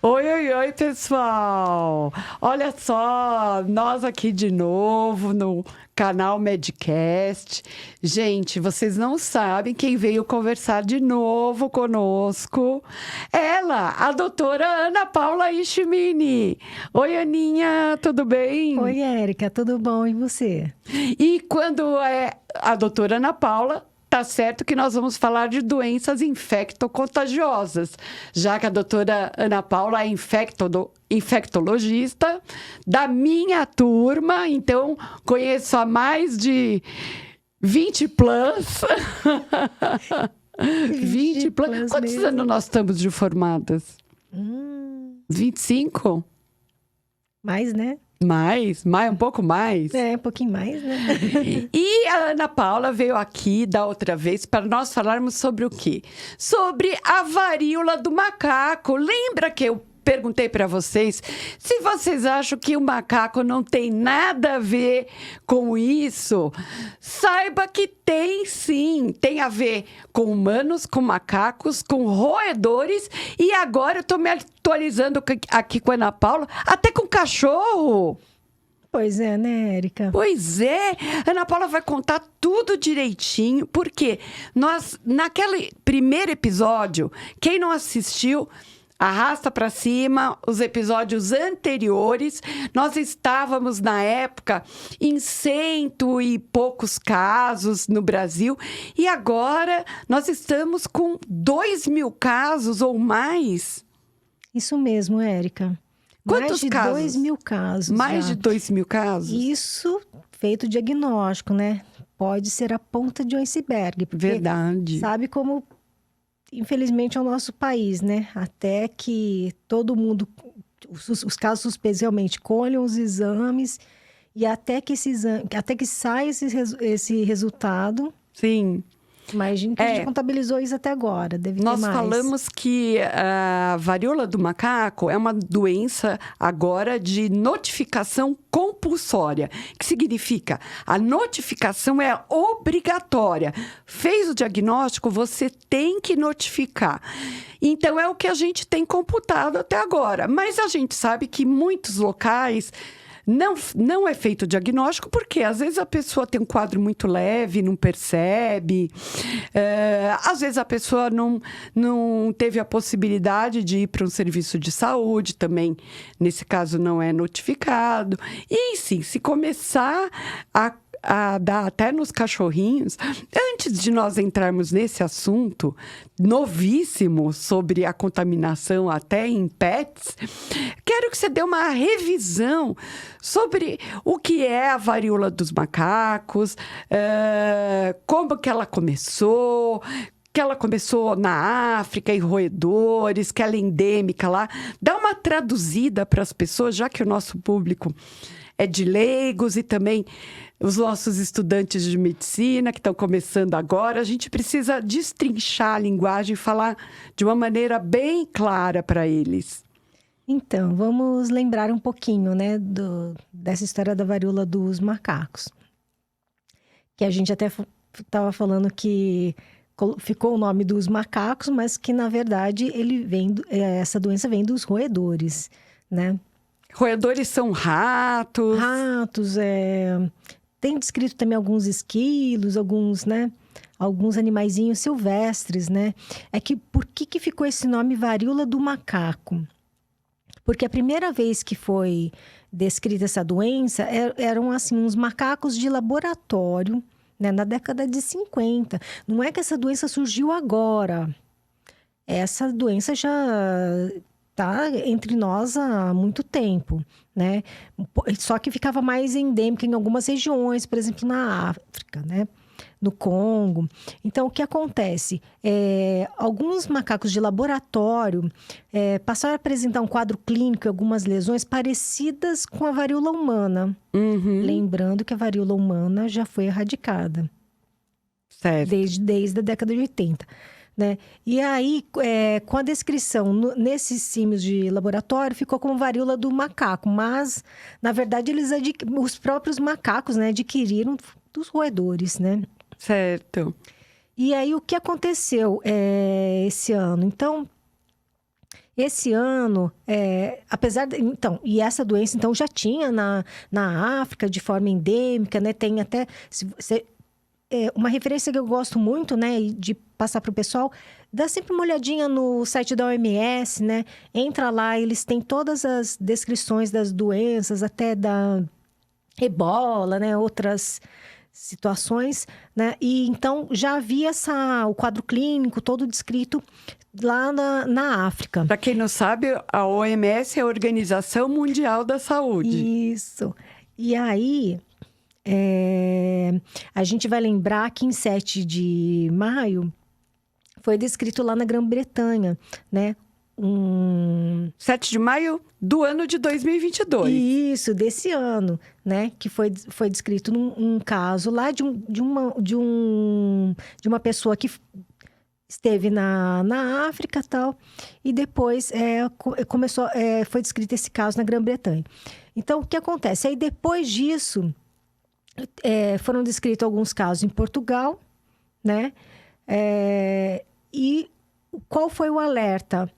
Oi, oi, oi, pessoal! Olha só, nós aqui de novo no canal Medcast. Gente, vocês não sabem quem veio conversar de novo conosco. Ela, a doutora Ana Paula Ishimini. Oi, Aninha, tudo bem? Oi, Érica, tudo bom? E você? E quando é a doutora Ana Paula, tá certo que nós vamos falar de doenças infectocontagiosas, já que a doutora Ana Paula é infectologista da minha turma, então conheço há mais de 20 plus. 20 plus. Quantos mesmo? anos nós estamos de formadas? 25? Mais, né? Mais, um pouco mais. É, um pouquinho mais, né? E a Ana Paula veio aqui da outra vez para nós falarmos sobre o quê? Sobre a varíola do macaco. Lembra que eu perguntei para vocês se vocês acham que o macaco não tem nada a ver com isso? Saiba que tem sim, tem a ver com humanos, com macacos, com roedores e agora eu tô me atualizando aqui com a Ana Paula, até com cachorro. Pois é, né, Érica? Pois é, Ana Paula vai contar tudo direitinho, porque nós, naquele primeiro episódio, quem não assistiu, arrasta para cima os episódios anteriores. Nós estávamos, na época, em 100 e poucos casos no Brasil. E agora nós estamos com 2.000 casos ou mais. Isso mesmo, Érica. Quantos casos? Mais de 2.000 casos. Mais já. de 2.000 casos? Isso feito o diagnóstico, né? Pode ser a ponta de um iceberg. Porque Verdade. sabe como, infelizmente, é o nosso país, né? Até que todo mundo, os casos suspeitos realmente colham os exames e até que saia esse resultado. Sim. Imagina que a gente contabilizou isso até agora, deve ter mais. Nós falamos que a varíola do macaco é uma doença agora de notificação compulsória, que significa a notificação é obrigatória. Fez o diagnóstico, você tem que notificar. Então, é o que a gente tem computado até agora. Mas a gente sabe que muitos locais não é feito o diagnóstico, porque às vezes a pessoa tem um quadro muito leve, não percebe. Às vezes a pessoa não teve a possibilidade de ir para um serviço de saúde, também, nesse caso, não é notificado. E sim, se começar a dar até nos cachorrinhos. Antes de nós entrarmos nesse assunto novíssimo sobre a contaminação até em pets, quero que você dê uma revisão sobre o que é a varíola dos macacos, como que ela começou, que ela começou na África, em roedores, que ela é endêmica lá. Dá uma traduzida para as pessoas, já que o nosso público é de leigos e também os nossos estudantes de medicina que estão começando agora. A gente precisa destrinchar a linguagem e falar de uma maneira bem clara para eles. Então, vamos lembrar um pouquinho, né, dessa história da varíola dos macacos. Que a gente até estava falando que ficou o nome dos macacos, mas que, na verdade, essa doença vem dos roedores, né? Roedores são ratos. Ratos, tem descrito também alguns esquilos, alguns animaizinhos silvestres, né? Por que ficou esse nome varíola do macaco? Porque a primeira vez que foi descrita essa doença eram assim uns macacos de laboratório, né, na década de 50. Não é que essa doença surgiu agora. Essa doença já está entre nós há muito tempo, né? Só que ficava mais endêmica em algumas regiões, por exemplo, na África, né? No Congo. Então, o que acontece? Alguns macacos de laboratório passaram a apresentar um quadro clínico e algumas lesões parecidas com a varíola humana. Uhum. Lembrando que a varíola humana já foi erradicada. Certo. Desde a década de 80. Né? E aí, com a descrição nesses símios de laboratório, ficou como varíola do macaco. Mas, na verdade, os próprios macacos, né, adquiriram dos roedores, né? Certo. E aí, o que aconteceu esse ano? Então, Esse ano, então, e essa doença então já tinha na África de forma endêmica, né? Tem até uma referência que eu gosto muito, né, de passar para o pessoal, dá sempre uma olhadinha no site da OMS, né? Entra lá, eles têm todas as descrições das doenças, até da Ebola, né? Outras situações, né? E então já havia o quadro clínico todo descrito lá na África. Para quem não sabe, a OMS é a Organização Mundial da Saúde. Isso. E aí, a gente vai lembrar que em 7 de maio foi descrito lá na Grã-Bretanha, né? 7 de maio do ano de 2022. Isso, desse ano, né? Que foi descrito um caso lá de uma pessoa que esteve na África e tal, e depois foi descrito esse caso na Grã-Bretanha. Então, o que acontece? Aí, depois disso, foram descritos alguns casos em Portugal, né? E qual foi o alerta?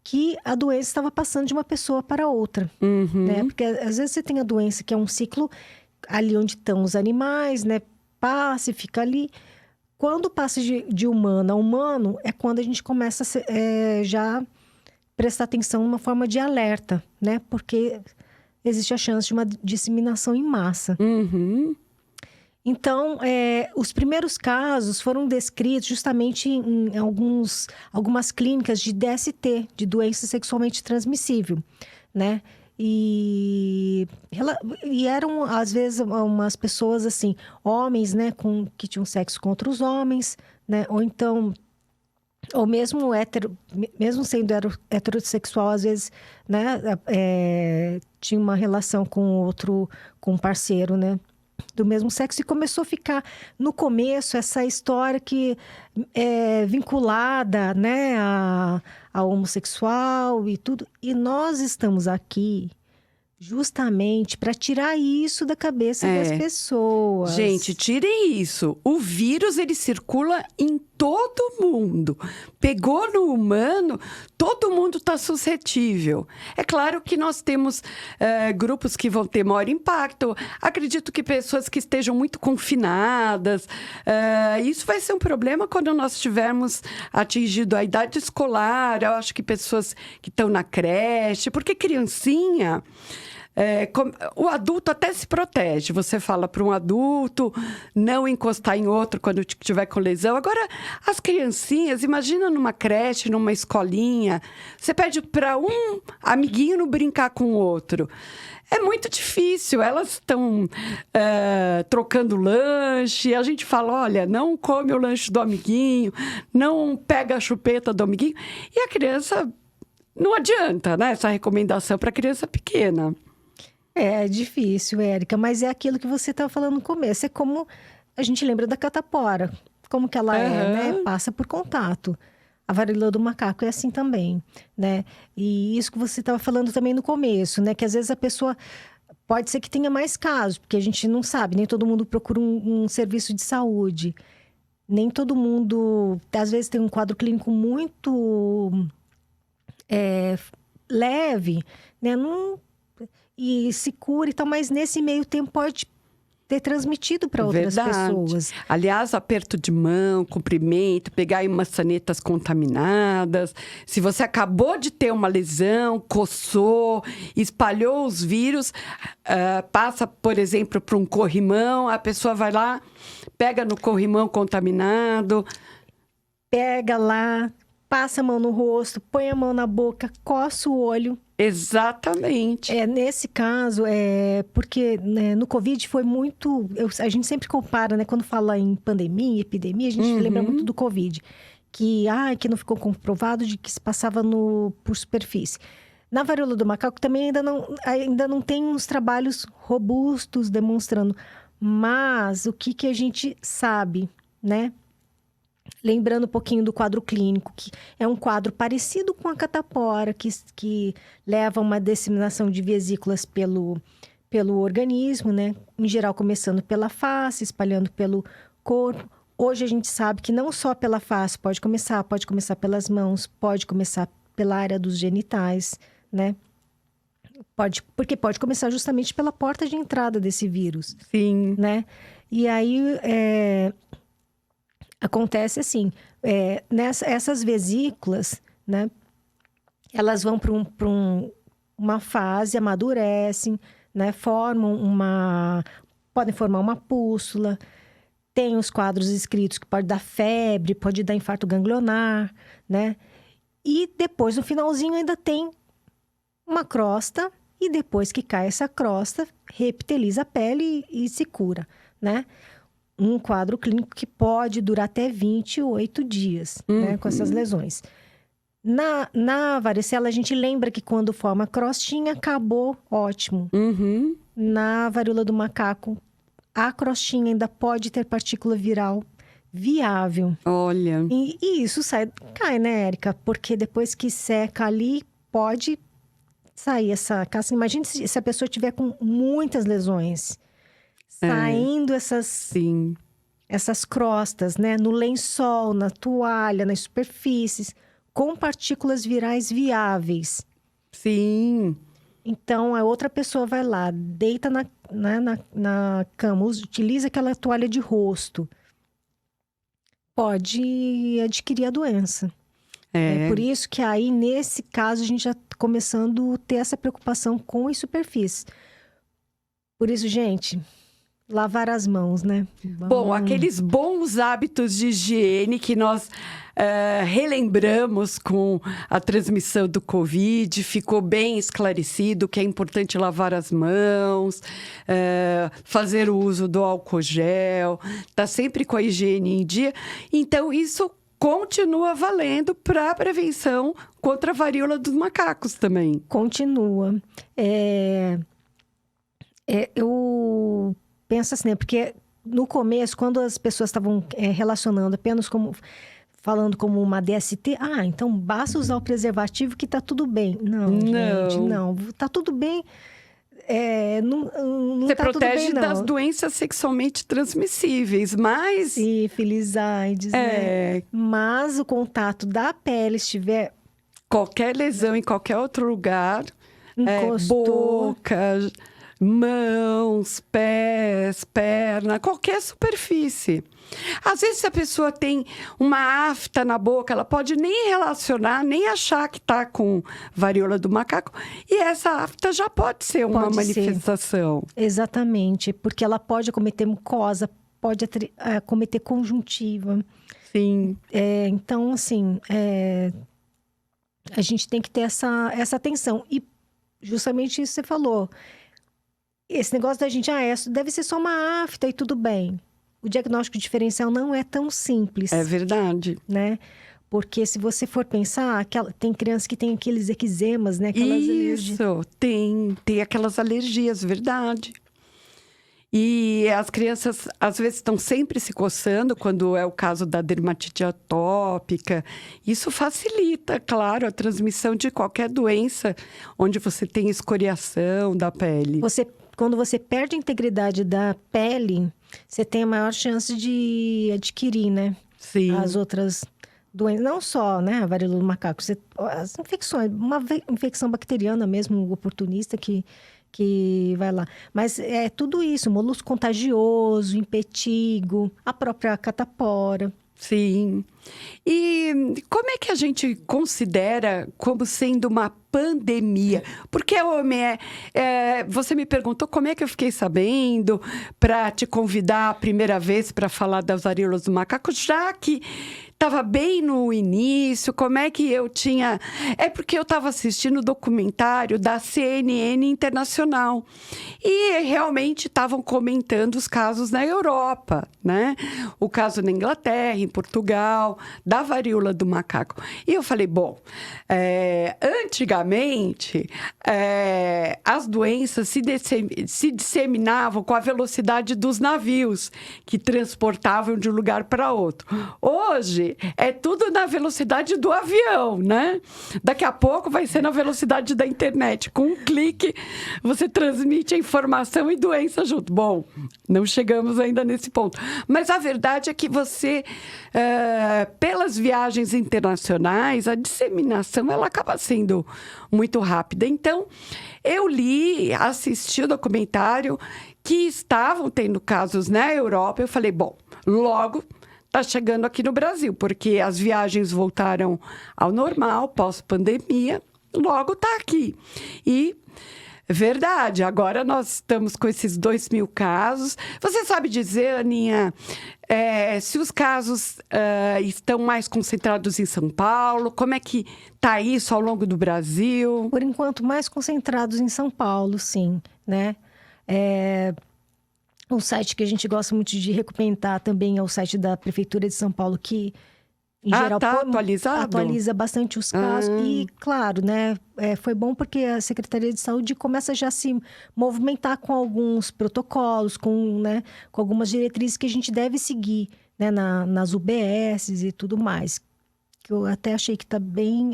Que a doença estava passando de uma pessoa para outra, né? Porque às vezes você tem a doença que é um ciclo ali onde estão os animais, né? Passa e fica ali. Quando passa de humano a humano, é quando a gente começa a já prestar atenção numa forma de alerta, né? Porque existe a chance de uma disseminação em massa. Então, os primeiros casos foram descritos justamente em algumas clínicas de DST, de doença sexualmente transmissível, né? E eram, às vezes, umas pessoas, assim, homens, né, que tinham sexo com outros homens, né? Ou então, ou mesmo mesmo sendo heterossexual, às vezes, né, tinha uma relação com um parceiro, né, do mesmo sexo. E começou a ficar, no começo, essa história que é vinculada, né, a homossexual e tudo. E nós estamos aqui justamente para tirar isso da cabeça das pessoas. Gente, tirem isso. O vírus, ele circula em todo mundo. Pegou no humano, todo mundo está suscetível. É claro que nós temos grupos que vão ter maior impacto. Acredito que pessoas que estejam muito confinadas. Isso vai ser um problema quando nós tivermos atingido a idade escolar. Eu acho que pessoas que estão na creche. Porque criancinha... o adulto até se protege. Você fala para um adulto não encostar em outro quando tiver com lesão. Agora, as criancinhas, imagina numa creche, numa escolinha, você pede para um amiguinho não brincar com o outro. É muito difícil. Elas estão trocando lanche. A gente fala, olha, não come o lanche do amiguinho, não pega a chupeta do amiguinho. E a criança, não adianta, né? Essa recomendação para criança pequena. É difícil, Érica, mas é aquilo que você estava falando no começo. É como a gente lembra da catapora, como que ela né? Passa por contato. A varíola do macaco é assim também, né? E isso que você estava falando também no começo, né? Que às vezes a pessoa pode ser que tenha mais casos, porque a gente não sabe, nem todo mundo procura um serviço de saúde. Nem todo mundo, às vezes, tem um quadro clínico muito leve, né? E se cura e tal, mas nesse meio tempo pode ter transmitido para outras pessoas. Aliás, aperto de mão, cumprimento, pegar em maçanetas contaminadas. Se você acabou de ter uma lesão, coçou, espalhou os vírus, passa, por exemplo, para um corrimão, a pessoa vai lá, pega no corrimão contaminado. Pega lá, passa a mão no rosto, põe a mão na boca, coça o olho. Exatamente. Nesse caso, porque né, no Covid foi muito... a gente sempre compara, né? Quando fala em pandemia, epidemia, a gente lembra muito do Covid. Que não ficou comprovado de que se passava por superfície. Na varíola do macaco também ainda não tem uns trabalhos robustos demonstrando. Mas o que a gente sabe, né? Lembrando um pouquinho do quadro clínico, que é um quadro parecido com a catapora, que leva a uma disseminação de vesículas pelo organismo, né? Em geral, começando pela face, espalhando pelo corpo. Hoje a gente sabe que não só pela face pode começar pelas mãos, pode começar pela área dos genitais, né? Porque pode começar justamente pela porta de entrada desse vírus. Sim. Né? E aí, acontece assim, essas vesículas, né? Elas vão para uma fase, amadurecem, né? Podem formar uma pústula. Tem os quadros escritos que pode dar febre, pode dar infarto ganglionar, né? E depois, no finalzinho, ainda tem uma crosta. E depois que cai essa crosta, reepiteliza a pele e se cura, né? Um quadro clínico que pode durar até 28 dias, né? Com essas lesões. Na varicela, a gente lembra que quando forma crostinha, acabou, ótimo. Na varíola do macaco, a crostinha ainda pode ter partícula viral viável. Olha. E isso cai, né, Érica? Porque depois que seca ali, pode sair essa casca. Imagine se a pessoa tiver com muitas lesões. Saindo essas crostas, né? No lençol, na toalha, nas superfícies, com partículas virais viáveis. Sim. Então, a outra pessoa vai lá, deita na cama, utiliza aquela toalha de rosto. Pode adquirir a doença. É por isso que aí, nesse caso, a gente já está começando a ter essa preocupação com as superfícies. Por isso, gente, lavar as mãos, né? Bom, aqueles bons hábitos de higiene que nós relembramos com a transmissão do Covid, ficou bem esclarecido que é importante lavar as mãos, fazer o uso do álcool gel, tá sempre com a higiene em dia. Então, isso continua valendo para a prevenção contra a varíola dos macacos também. Continua. Eu penso assim, né? Porque no começo, quando as pessoas estavam relacionando apenas falando como uma DST, então basta usar o preservativo que tá tudo bem. Não, gente, não. Tá tudo bem. Não Você tá protege tudo bem, das doenças sexualmente transmissíveis, mas... Sífilis, AIDS, né? Mas o contato da pele estiver... Qualquer lesão em qualquer outro lugar, encostou, boca, mãos, pés, perna, qualquer superfície. Às vezes, se a pessoa tem uma afta na boca, ela pode nem relacionar, nem achar que está com varíola do macaco. E essa afta já pode ser uma manifestação. Exatamente, porque ela pode acometer mucosa, pode acometer conjuntiva. Sim. Então, assim, a gente tem que ter essa atenção. E justamente isso que você falou. Esse negócio da gente, deve ser só uma afta e tudo bem. O diagnóstico diferencial não é tão simples. É verdade. Né? Porque se você for pensar, tem crianças que têm aqueles eczemas, né? Aquelas alergias. Tem aquelas alergias, verdade. E as crianças, às vezes, estão sempre se coçando, quando é o caso da dermatite atópica. Isso facilita, claro, a transmissão de qualquer doença onde você tem escoriação da pele. Quando você perde a integridade da pele, você tem a maior chance de adquirir, né? Sim. As outras doenças. Não só, né? A varíola do macaco. As infecções. Uma infecção bacteriana mesmo, oportunista, que vai lá. Mas é tudo isso. Molusco contagioso, impetigo, a própria catapora. Sim. E como é que a gente considera como sendo uma pandemia? Porque você me perguntou como é que eu fiquei sabendo para te convidar a primeira vez para falar das varíolas do macaco, já que estava bem no início, como é que eu tinha... É porque eu estava assistindo o documentário da CNN Internacional e realmente estavam comentando os casos na Europa, né? O caso na Inglaterra, em Portugal, da varíola do macaco. E eu falei, bom, antigamente as doenças se disseminavam com a velocidade dos navios que transportavam de um lugar para outro. Hoje, hoje é tudo na velocidade do avião, né? Daqui a pouco vai ser na velocidade da internet. Com um clique, você transmite a informação e doença junto. Bom, não chegamos ainda nesse ponto. Mas a verdade é que você, pelas viagens internacionais, a disseminação ela acaba sendo muito rápida. Então, eu assisti o documentário que estavam tendo casos na Europa. Eu falei, bom, logo está chegando aqui no Brasil, porque as viagens voltaram ao normal, pós-pandemia, logo está aqui. E, verdade, agora nós estamos com esses 2.000 casos. Você sabe dizer, Aninha, se os casos estão mais concentrados em São Paulo? Como é que está isso ao longo do Brasil? Por enquanto, mais concentrados em São Paulo, sim, né? Um site que a gente gosta muito de recomendar também é o site da Prefeitura de São Paulo, que, em geral, atualiza bastante os casos. E, claro, né, foi bom porque a Secretaria de Saúde começa já a se movimentar com alguns protocolos, com algumas diretrizes que a gente deve seguir, né, nas UBSs e tudo mais. Que eu até achei que está bem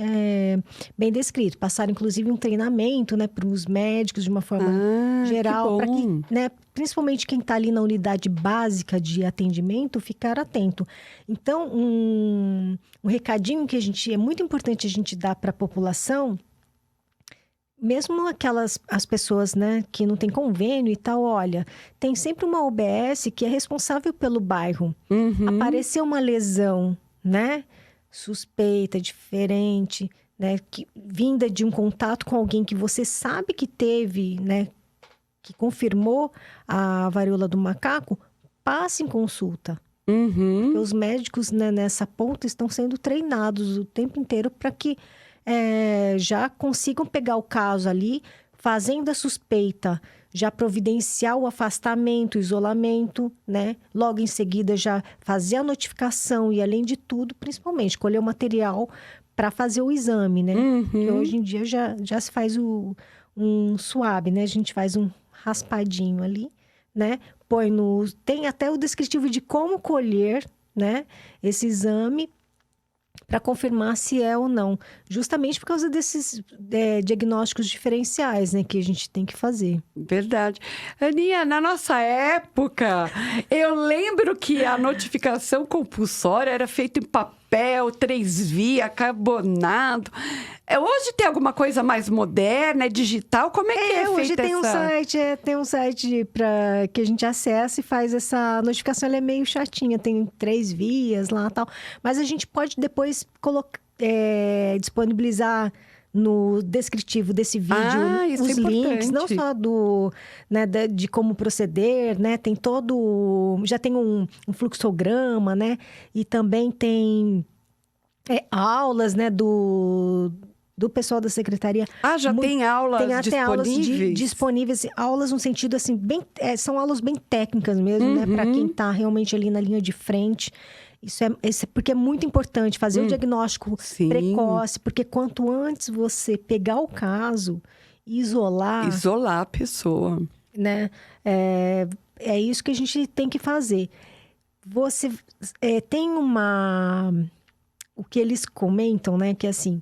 descrito. Passaram, inclusive, um treinamento, né, para os médicos, de uma forma geral, para que, né, principalmente quem está ali na unidade básica de atendimento, ficar atento. Então, um recadinho que é muito importante a gente dar para a população, mesmo as pessoas, né, que não tem convênio e tal, olha, tem sempre uma UBS que é responsável pelo bairro. Apareceu uma lesão, né, suspeita, diferente, né, vinda de um contato com alguém que você sabe que teve, né, que confirmou a varíola do macaco, passe em consulta. Porque os médicos, né, nessa ponta estão sendo treinados o tempo inteiro para que já consigam pegar o caso ali, fazendo a suspeita, já providenciar o afastamento, o isolamento, né? Logo em seguida já fazer a notificação e, além de tudo, principalmente, colher o material para fazer o exame, né? Porque hoje em dia já se faz um swab, né? A gente faz um raspadinho ali, né? Tem até o descritivo de como colher, né, esse exame para confirmar se é ou não. Justamente por causa desses diagnósticos diferenciais, né, que a gente tem que fazer. Verdade. Aninha, na nossa época, eu lembro que a notificação compulsória era feita em papel, 3 via, carbonado. Hoje tem alguma coisa mais moderna, digital? Como é que é hoje feita tem um site para que a gente acessa e faz essa notificação. Ela é meio chatinha, tem 3 vias lá e tal. Mas a gente pode depois disponibilizar no descritivo desse vídeo os links, não só de como proceder, né? Tem já tem um fluxograma, né? E também tem aulas, né, do pessoal da secretaria. Já tem aulas disponíveis? Tem até aulas disponíveis, aulas no sentido assim, são aulas bem técnicas mesmo, né? Para quem está realmente ali na linha de frente. Isso porque é muito importante fazer o diagnóstico precoce, porque quanto antes você pegar o caso, isolar a pessoa, né? É isso que a gente tem que fazer. Você tem o que eles comentam, né? Que assim,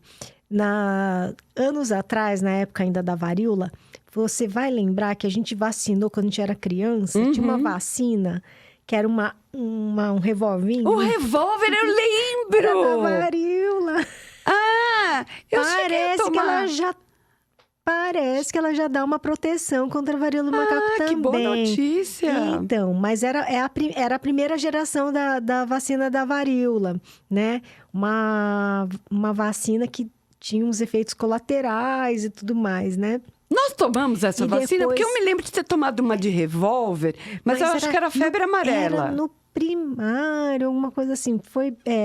anos atrás, na época ainda da varíola, você vai lembrar que a gente vacinou quando a gente era criança, tinha uma vacina que era um revolvinho. O revólver, eu lembro! Da varíola. Eu cheguei a tomar. Parece que ela já dá uma proteção contra a varíola do macaco também. Que boa notícia! Então, mas era a primeira geração da vacina da varíola, né? Uma vacina que tinha uns efeitos colaterais e tudo mais, né? Nós tomamos essa vacina, porque eu me lembro de ter tomado uma de revólver, mas eu acho que era febre amarela. Era no primário, alguma coisa assim.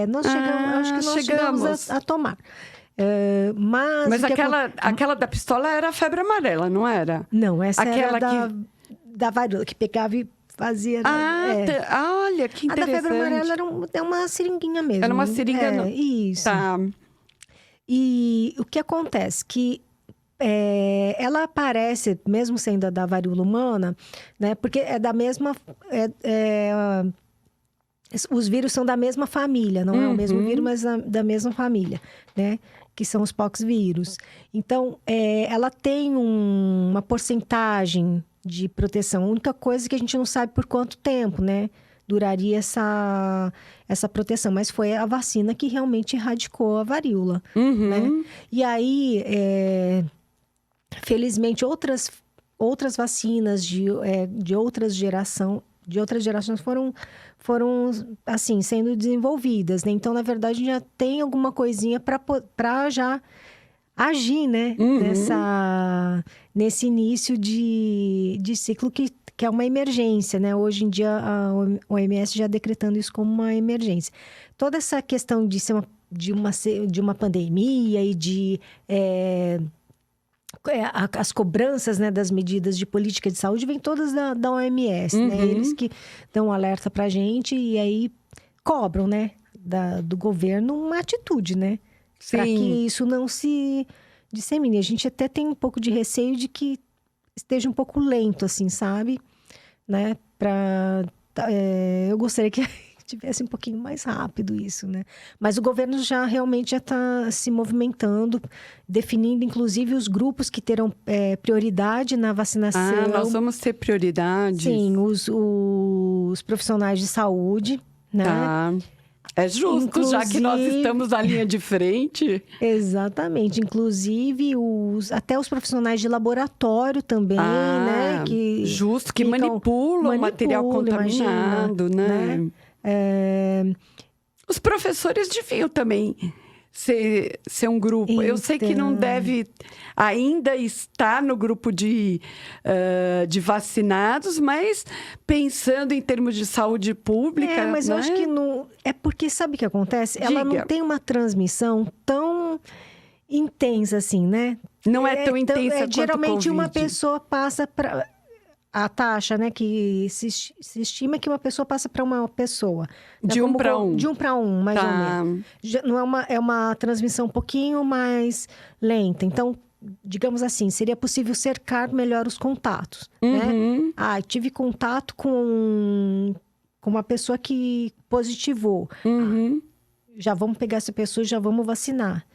Nós chegamos, acho que nós chegamos a tomar. Mas aquela da pistola era a febre amarela, não era? Não, essa era da varíola, que pegava e fazia... olha, que interessante. A da febre amarela era uma seringuinha mesmo. Era uma seringa... Isso. Tá. E o que acontece? Que ela aparece, mesmo sendo a da varíola humana, né? Porque é da mesma... Os vírus são da mesma família, não é o mesmo vírus, mas da mesma família, né? Que são os poxvírus. Então, ela tem uma porcentagem de proteção. A única coisa que a gente não sabe por quanto tempo, né? Duraria essa proteção. Mas foi a vacina que realmente erradicou a varíola, né? E aí, felizmente, outras vacinas de outras gerações foram assim, sendo desenvolvidas, né? Então, na verdade, já tem alguma coisinha para já agir, né? Nesse início de ciclo que é uma emergência, né? Hoje em dia, a OMS já decretando isso como uma emergência. Toda essa questão de ser de uma pandemia e de... as cobranças, né, das medidas de política de saúde vêm todas da OMS, né? Eles que dão alerta pra gente e aí cobram, né, do governo uma atitude, né? Para que isso não se dissemine. A gente até tem um pouco de receio de que esteja um pouco lento, assim, sabe? Né? Eu gostaria que tivesse um pouquinho mais rápido isso, né? Mas o governo realmente já está se movimentando, definindo, inclusive, os grupos que terão prioridade na vacinação. Nós vamos ter prioridade. Sim, os profissionais de saúde, né? Tá. É justo, inclusive, já que nós estamos na linha de frente. Exatamente. Inclusive, até os profissionais de laboratório também, né? Justo, que manipulam material contaminado, né? Os professores deviam também ser um grupo. Então... Eu sei que não deve ainda estar no grupo de vacinados, mas pensando em termos de saúde pública... mas né? eu acho que não... É porque, sabe o que acontece? Diga. Ela não tem uma transmissão tão intensa assim, né? Não é tão intensa quanto o geralmente Covid. uma pessoa passa para... A taxa, né, que se estima que uma pessoa passa para uma pessoa. De 1 para 1. De 1 para 1, mais ou menos. Não é uma transmissão um pouquinho mais lenta. Então, digamos assim, seria possível cercar melhor os contatos, né? Tive contato com uma pessoa que positivou. Já vamos pegar essa pessoa e já vamos vacinar.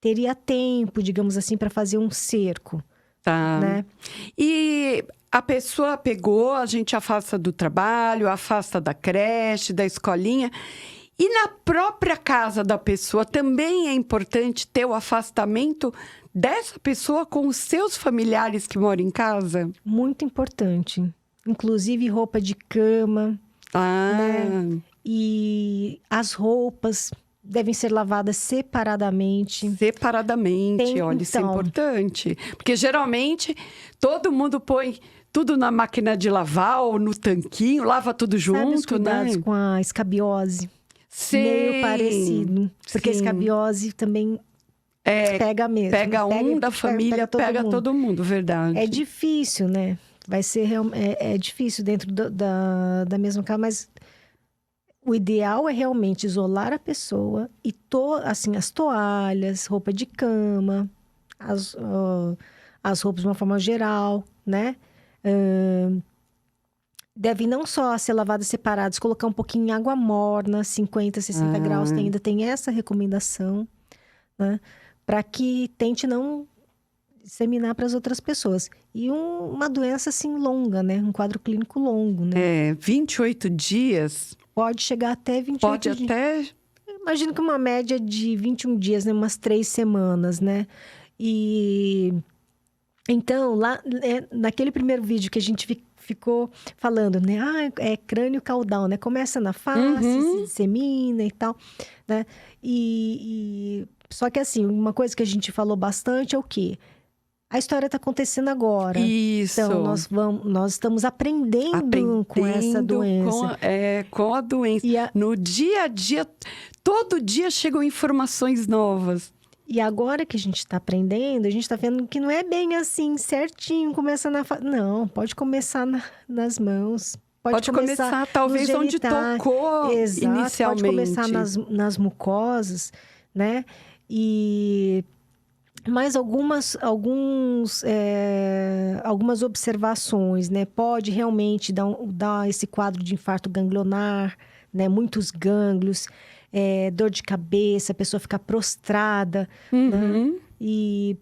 Teria tempo, digamos assim, para fazer um cerco. Tá. Né? E a pessoa pegou, a gente afasta do trabalho, afasta da creche, da escolinha. E na própria casa da pessoa também é importante ter o afastamento dessa pessoa com os seus familiares que moram em casa? Muito importante. Inclusive roupa de cama. Né? E as roupas devem ser lavadas separadamente. Olha, isso é importante. Porque geralmente todo mundo põe tudo na máquina de lavar ou no tanquinho, lava tudo junto, sabe os cuidados, né? Com a escabiose. Meio parecido. Porque a escabiose também pega mesmo. Pega da família, pega todo mundo, verdade. É difícil, né? Vai ser difícil dentro da mesma casa, mas... O ideal é realmente isolar a pessoa e assim, as toalhas, roupa de cama, as roupas de uma forma geral, né? Devem não só ser lavadas separadas, colocar um pouquinho em água morna, 50, 60 graus, que ainda tem essa recomendação, né? Para que tente não disseminar para as outras pessoas. E uma doença, assim, longa, né? Um quadro clínico longo, né? 28 dias... Pode chegar até 28 dias. Imagino que uma média de 21 dias, né? Umas 3 semanas, né? E... Então, lá, naquele primeiro vídeo que a gente ficou falando, né? É crânio caudal, né? Começa na face, se dissemina e tal, né? Só que, assim, uma coisa que a gente falou bastante é o quê? A história está acontecendo agora. Isso. Então, nós estamos aprendendo com essa doença. Com a doença. No dia a dia, todo dia chegam informações novas. E agora que a gente está aprendendo, a gente está vendo que não é bem assim, certinho, começa Não, pode começar nas mãos. Pode começar talvez onde tocou inicialmente. Pode começar nas mucosas, né? E Mas algumas observações, né? Pode realmente dar esse quadro de infarto ganglionar, né? Muitos gânglios, dor de cabeça, a pessoa fica prostrada, né? Uhum. E,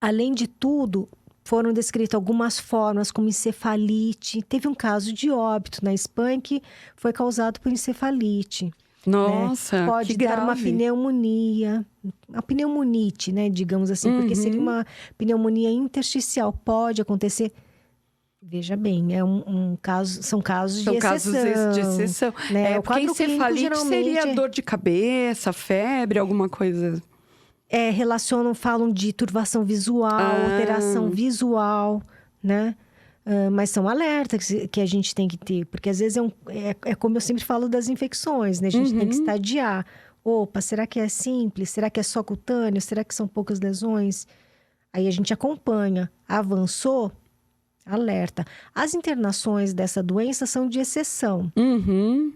além de tudo, foram descritas algumas formas, como encefalite. Teve um caso de óbito na Espanha que foi causado por encefalite. Nossa, Pode que dar uma grave. pneumonia, uma pneumonite, né, digamos assim, porque seria uma pneumonia intersticial, pode acontecer. Veja bem, são casos de São exceção, casos de exceção. né? O Porque quadro clínico encefalite geralmente seria dor de cabeça, febre, alguma coisa. falam de turvação visual, alteração Ah, visual, né? Mas são alertas que a gente tem que ter, porque às vezes é como eu sempre falo das infecções, né? A gente tem que estadiar. Opa, será que é simples? Será que é só cutâneo? Será que são poucas lesões? Aí a gente acompanha. Avançou? Alerta. As internações dessa doença são de exceção. uhum.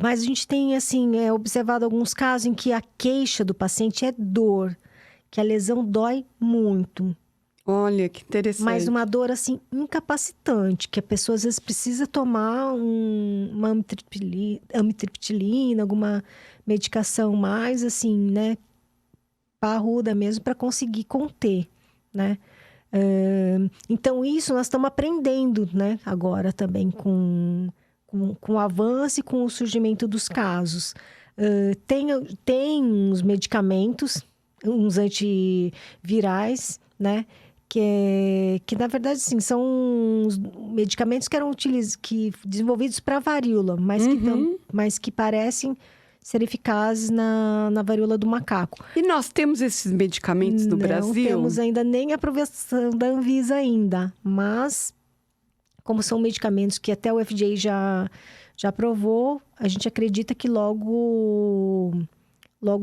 Mas a gente tem, assim, observado alguns casos em que a queixa do paciente é dor, que a lesão dói muito. Olha, que interessante. Mas uma dor, assim, incapacitante, que a pessoa às vezes precisa tomar uma amitriptilina, alguma medicação mais, assim, né, parruda mesmo, para conseguir conter, né? Então, isso nós estamos aprendendo, né, agora também com o avanço e com o surgimento dos casos. Tem uns medicamentos, uns antivirais, né? Que na verdade, sim, são os medicamentos que eram desenvolvidos para varíola, mas que parecem ser eficazes na varíola do macaco. E nós temos esses medicamentos no Brasil? Não temos ainda nem aprovação da Anvisa ainda, mas como são medicamentos que até o FDA já aprovou, a gente acredita que logo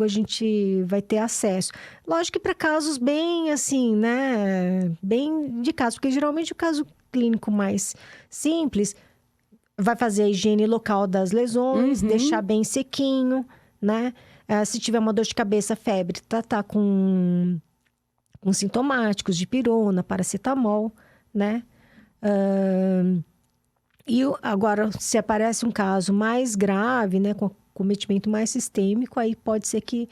a gente vai ter acesso. Lógico que para casos bem assim, né? Bem indicados, porque geralmente o caso clínico mais simples vai fazer a higiene local das lesões, deixar bem sequinho, né? Se tiver uma dor de cabeça, febre, tratar com sintomáticos, dipirona, paracetamol, né? Agora, se aparece um caso mais grave, né, com cometimento mais sistêmico, aí pode ser que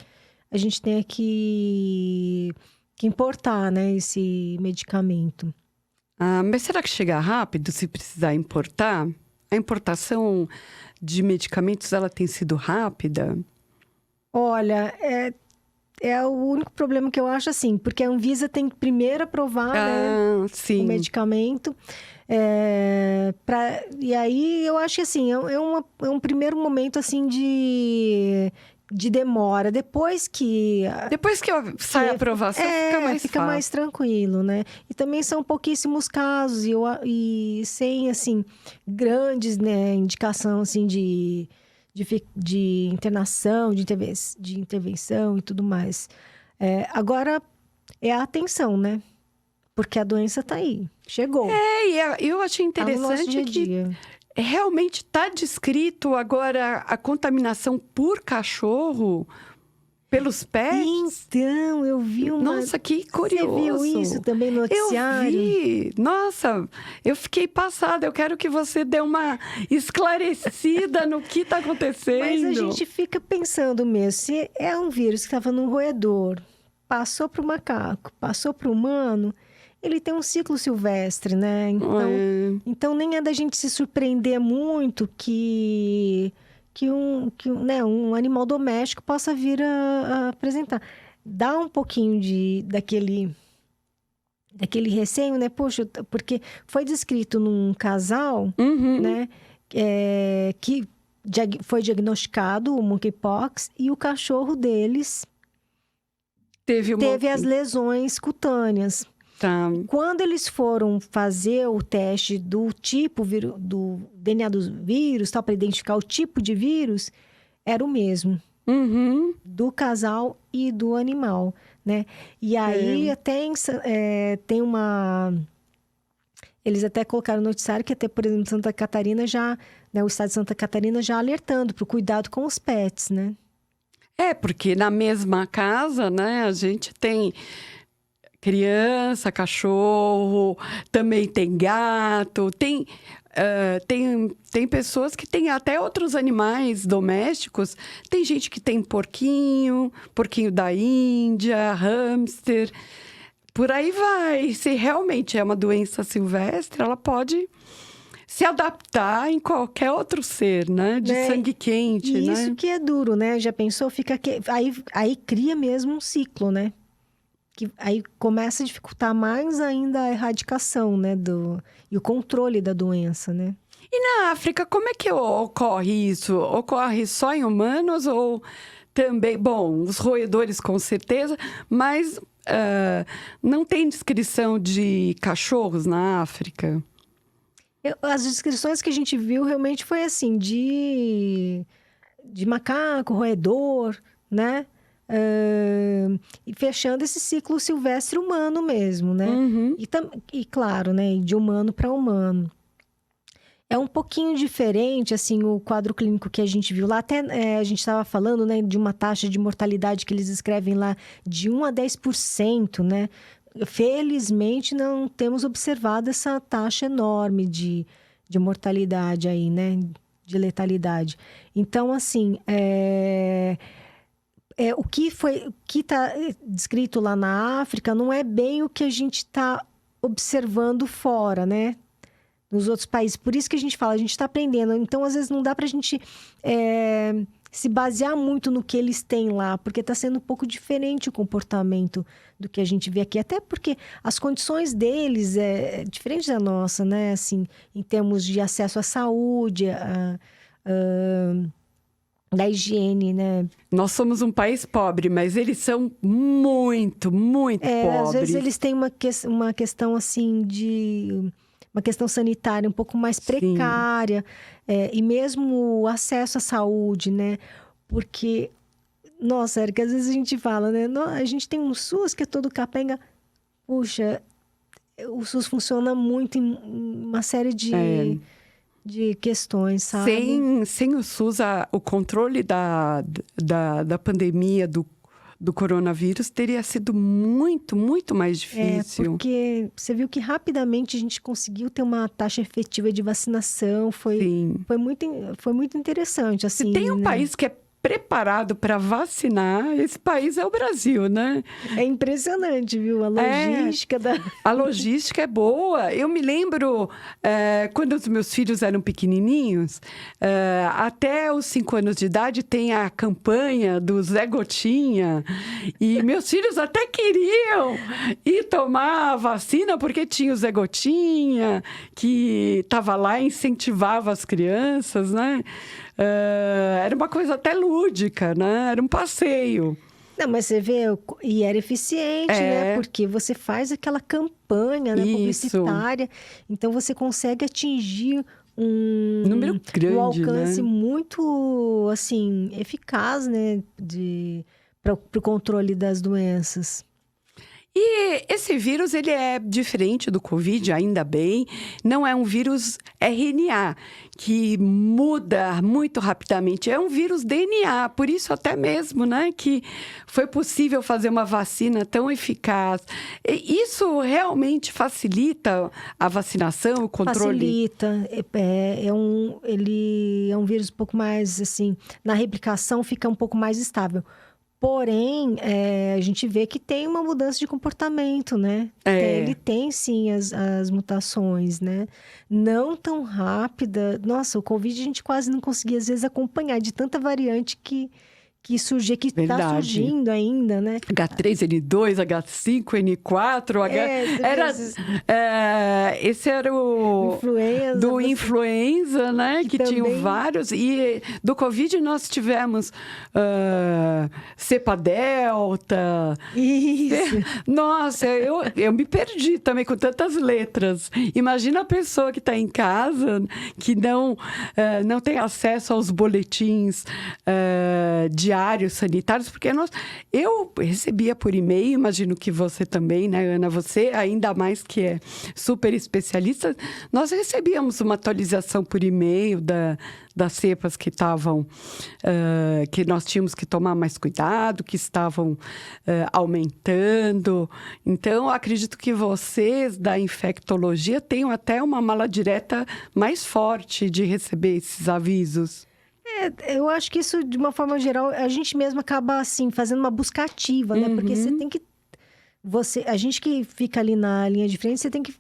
a gente tenha que importar, né, esse medicamento. Ah, mas será que chega rápido se precisar importar? A importação de medicamentos, ela tem sido rápida? Olha, é o único problema que eu acho assim, porque a Anvisa tem que primeiro aprovar, né, sim. o medicamento. E aí eu acho que assim, é um primeiro momento assim de demora. Depois que sai a aprovação, fica mais tranquilo, né? E também são pouquíssimos casos e sem assim grandes, né, indicação assim de internação, de intervenção e tudo mais. Agora é a atenção, né? Porque a doença tá aí, chegou. Eu achei interessante dia a que dia. realmente está descrito agora a contaminação por cachorro, pelos pets. Então, eu vi uma... Nossa, que curioso. Você viu isso também no noticiário? Eu vi. Nossa, eu fiquei passada. Eu quero que você dê uma esclarecida no que está acontecendo. Mas a gente fica pensando mesmo, se é um vírus que estava no roedor, passou para o macaco, passou para o humano, ele tem um ciclo silvestre, né? Então nem é da gente se surpreender muito que um animal doméstico possa vir a apresentar. Dá um pouquinho daquele receio, né? Poxa, porque foi descrito num casal, né? Que foi diagnosticado o monkeypox e o cachorro deles teve as lesões cutâneas. Tá. Quando eles foram fazer o teste do tipo do DNA do vírus, para identificar o tipo de vírus, era o mesmo. Do casal e do animal, né? E aí até tem uma... Eles até colocaram no noticiário que até, por exemplo, Santa Catarina já... Né, o estado de Santa Catarina já alertando para o cuidado com os pets, né? Porque na mesma casa, né, a gente tem criança, cachorro, também tem gato, tem pessoas que têm até outros animais domésticos. Tem gente que tem porquinho da Índia, hamster, por aí vai. Se realmente é uma doença silvestre, ela pode se adaptar em qualquer outro ser, né? De sangue quente, e né? isso que é duro, né? Já pensou? Aí cria mesmo um ciclo, né? Que aí começa a dificultar mais ainda a erradicação, né? E o controle da doença, né? E na África, como é que ocorre isso? Ocorre só em humanos ou também... Bom, os roedores com certeza, mas não tem descrição de cachorros na África? As descrições que a gente viu realmente foi assim, de macaco, roedor, né? E fechando esse ciclo silvestre humano mesmo, né? Uhum. E claro, né? De humano para humano. É um pouquinho diferente, assim, o quadro clínico que a gente viu lá. Até a gente estava falando, né, de uma taxa de mortalidade que eles escrevem lá de 1 a 10%, né? Felizmente, não temos observado essa taxa enorme de mortalidade aí, né? De letalidade. Então, assim, o que está descrito lá na África não é bem o que a gente está observando fora, né? Nos outros países. Por isso que a gente fala, a gente está aprendendo. Então, às vezes, não dá para a gente se basear muito no que eles têm lá, porque está sendo um pouco diferente o comportamento do que a gente vê aqui. Até porque as condições deles é diferente da nossa, né? Assim, em termos de acesso à saúde, da higiene, né? Nós somos um país pobre, mas eles são muito, muito pobres. Às vezes eles têm uma questão, assim, uma questão sanitária um pouco mais precária. E mesmo o acesso à saúde, né? Porque, nossa, Érica, às vezes a gente fala, né? A gente tem um SUS que é todo capenga. Puxa, o SUS funciona muito em uma série de questões, sabe? Sem o SUS, o controle da pandemia do coronavírus teria sido muito, muito mais difícil. Porque você viu que rapidamente a gente conseguiu ter uma taxa efetiva de vacinação. Foi muito interessante, assim. Se tem um né? país que é preparado para vacinar, esse país é o Brasil, né? É impressionante, viu? A logística A logística é boa. Eu me lembro, quando os meus filhos eram pequenininhos, até os 5 anos de idade tem a campanha do Zé Gotinha. E meus filhos até queriam ir tomar a vacina, porque tinha o Zé Gotinha, que estava lá e incentivava as crianças, né? Era uma coisa até lúdica, né? Era um passeio. Não, mas você vê, e era eficiente, né? Porque você faz aquela campanha, né, publicitária, então você consegue atingir número grande, um alcance muito, assim, eficaz, né? Para o controle das doenças. E esse vírus, ele é diferente do Covid, ainda bem. Não é um vírus RNA, que muda muito rapidamente. É um vírus DNA, por isso até mesmo, né, que foi possível fazer uma vacina tão eficaz. E isso realmente facilita a vacinação, o controle? Facilita. Ele é um vírus um pouco mais, assim, na replicação fica um pouco mais estável. Porém, a gente vê que tem uma mudança de comportamento, né? Ele tem, sim, as mutações, né? Não tão rápida. Nossa, o Covid a gente quase não conseguia, às vezes, acompanhar de tanta variante que está surgindo ainda, né? H3N2, H5N4, esse era o influenza, né? Que também... tinham vários. E do Covid nós tivemos cepa delta. Isso. Nossa, eu me perdi também com tantas letras. Imagina a pessoa que está em casa, que não tem acesso aos boletins diários horários sanitários, porque eu recebia por e-mail, imagino que você também, né, Ana? Você, ainda mais que é super especialista, nós recebíamos uma atualização por e-mail das cepas que estavam, que nós tínhamos que tomar mais cuidado, que estavam aumentando. Então, acredito que vocês da infectologia tenham até uma mala direta mais forte de receber esses avisos. Eu acho que isso, de uma forma geral, a gente mesmo acaba, assim, fazendo uma busca ativa, né? Porque você tem que... a gente que fica ali na linha de frente, você tem que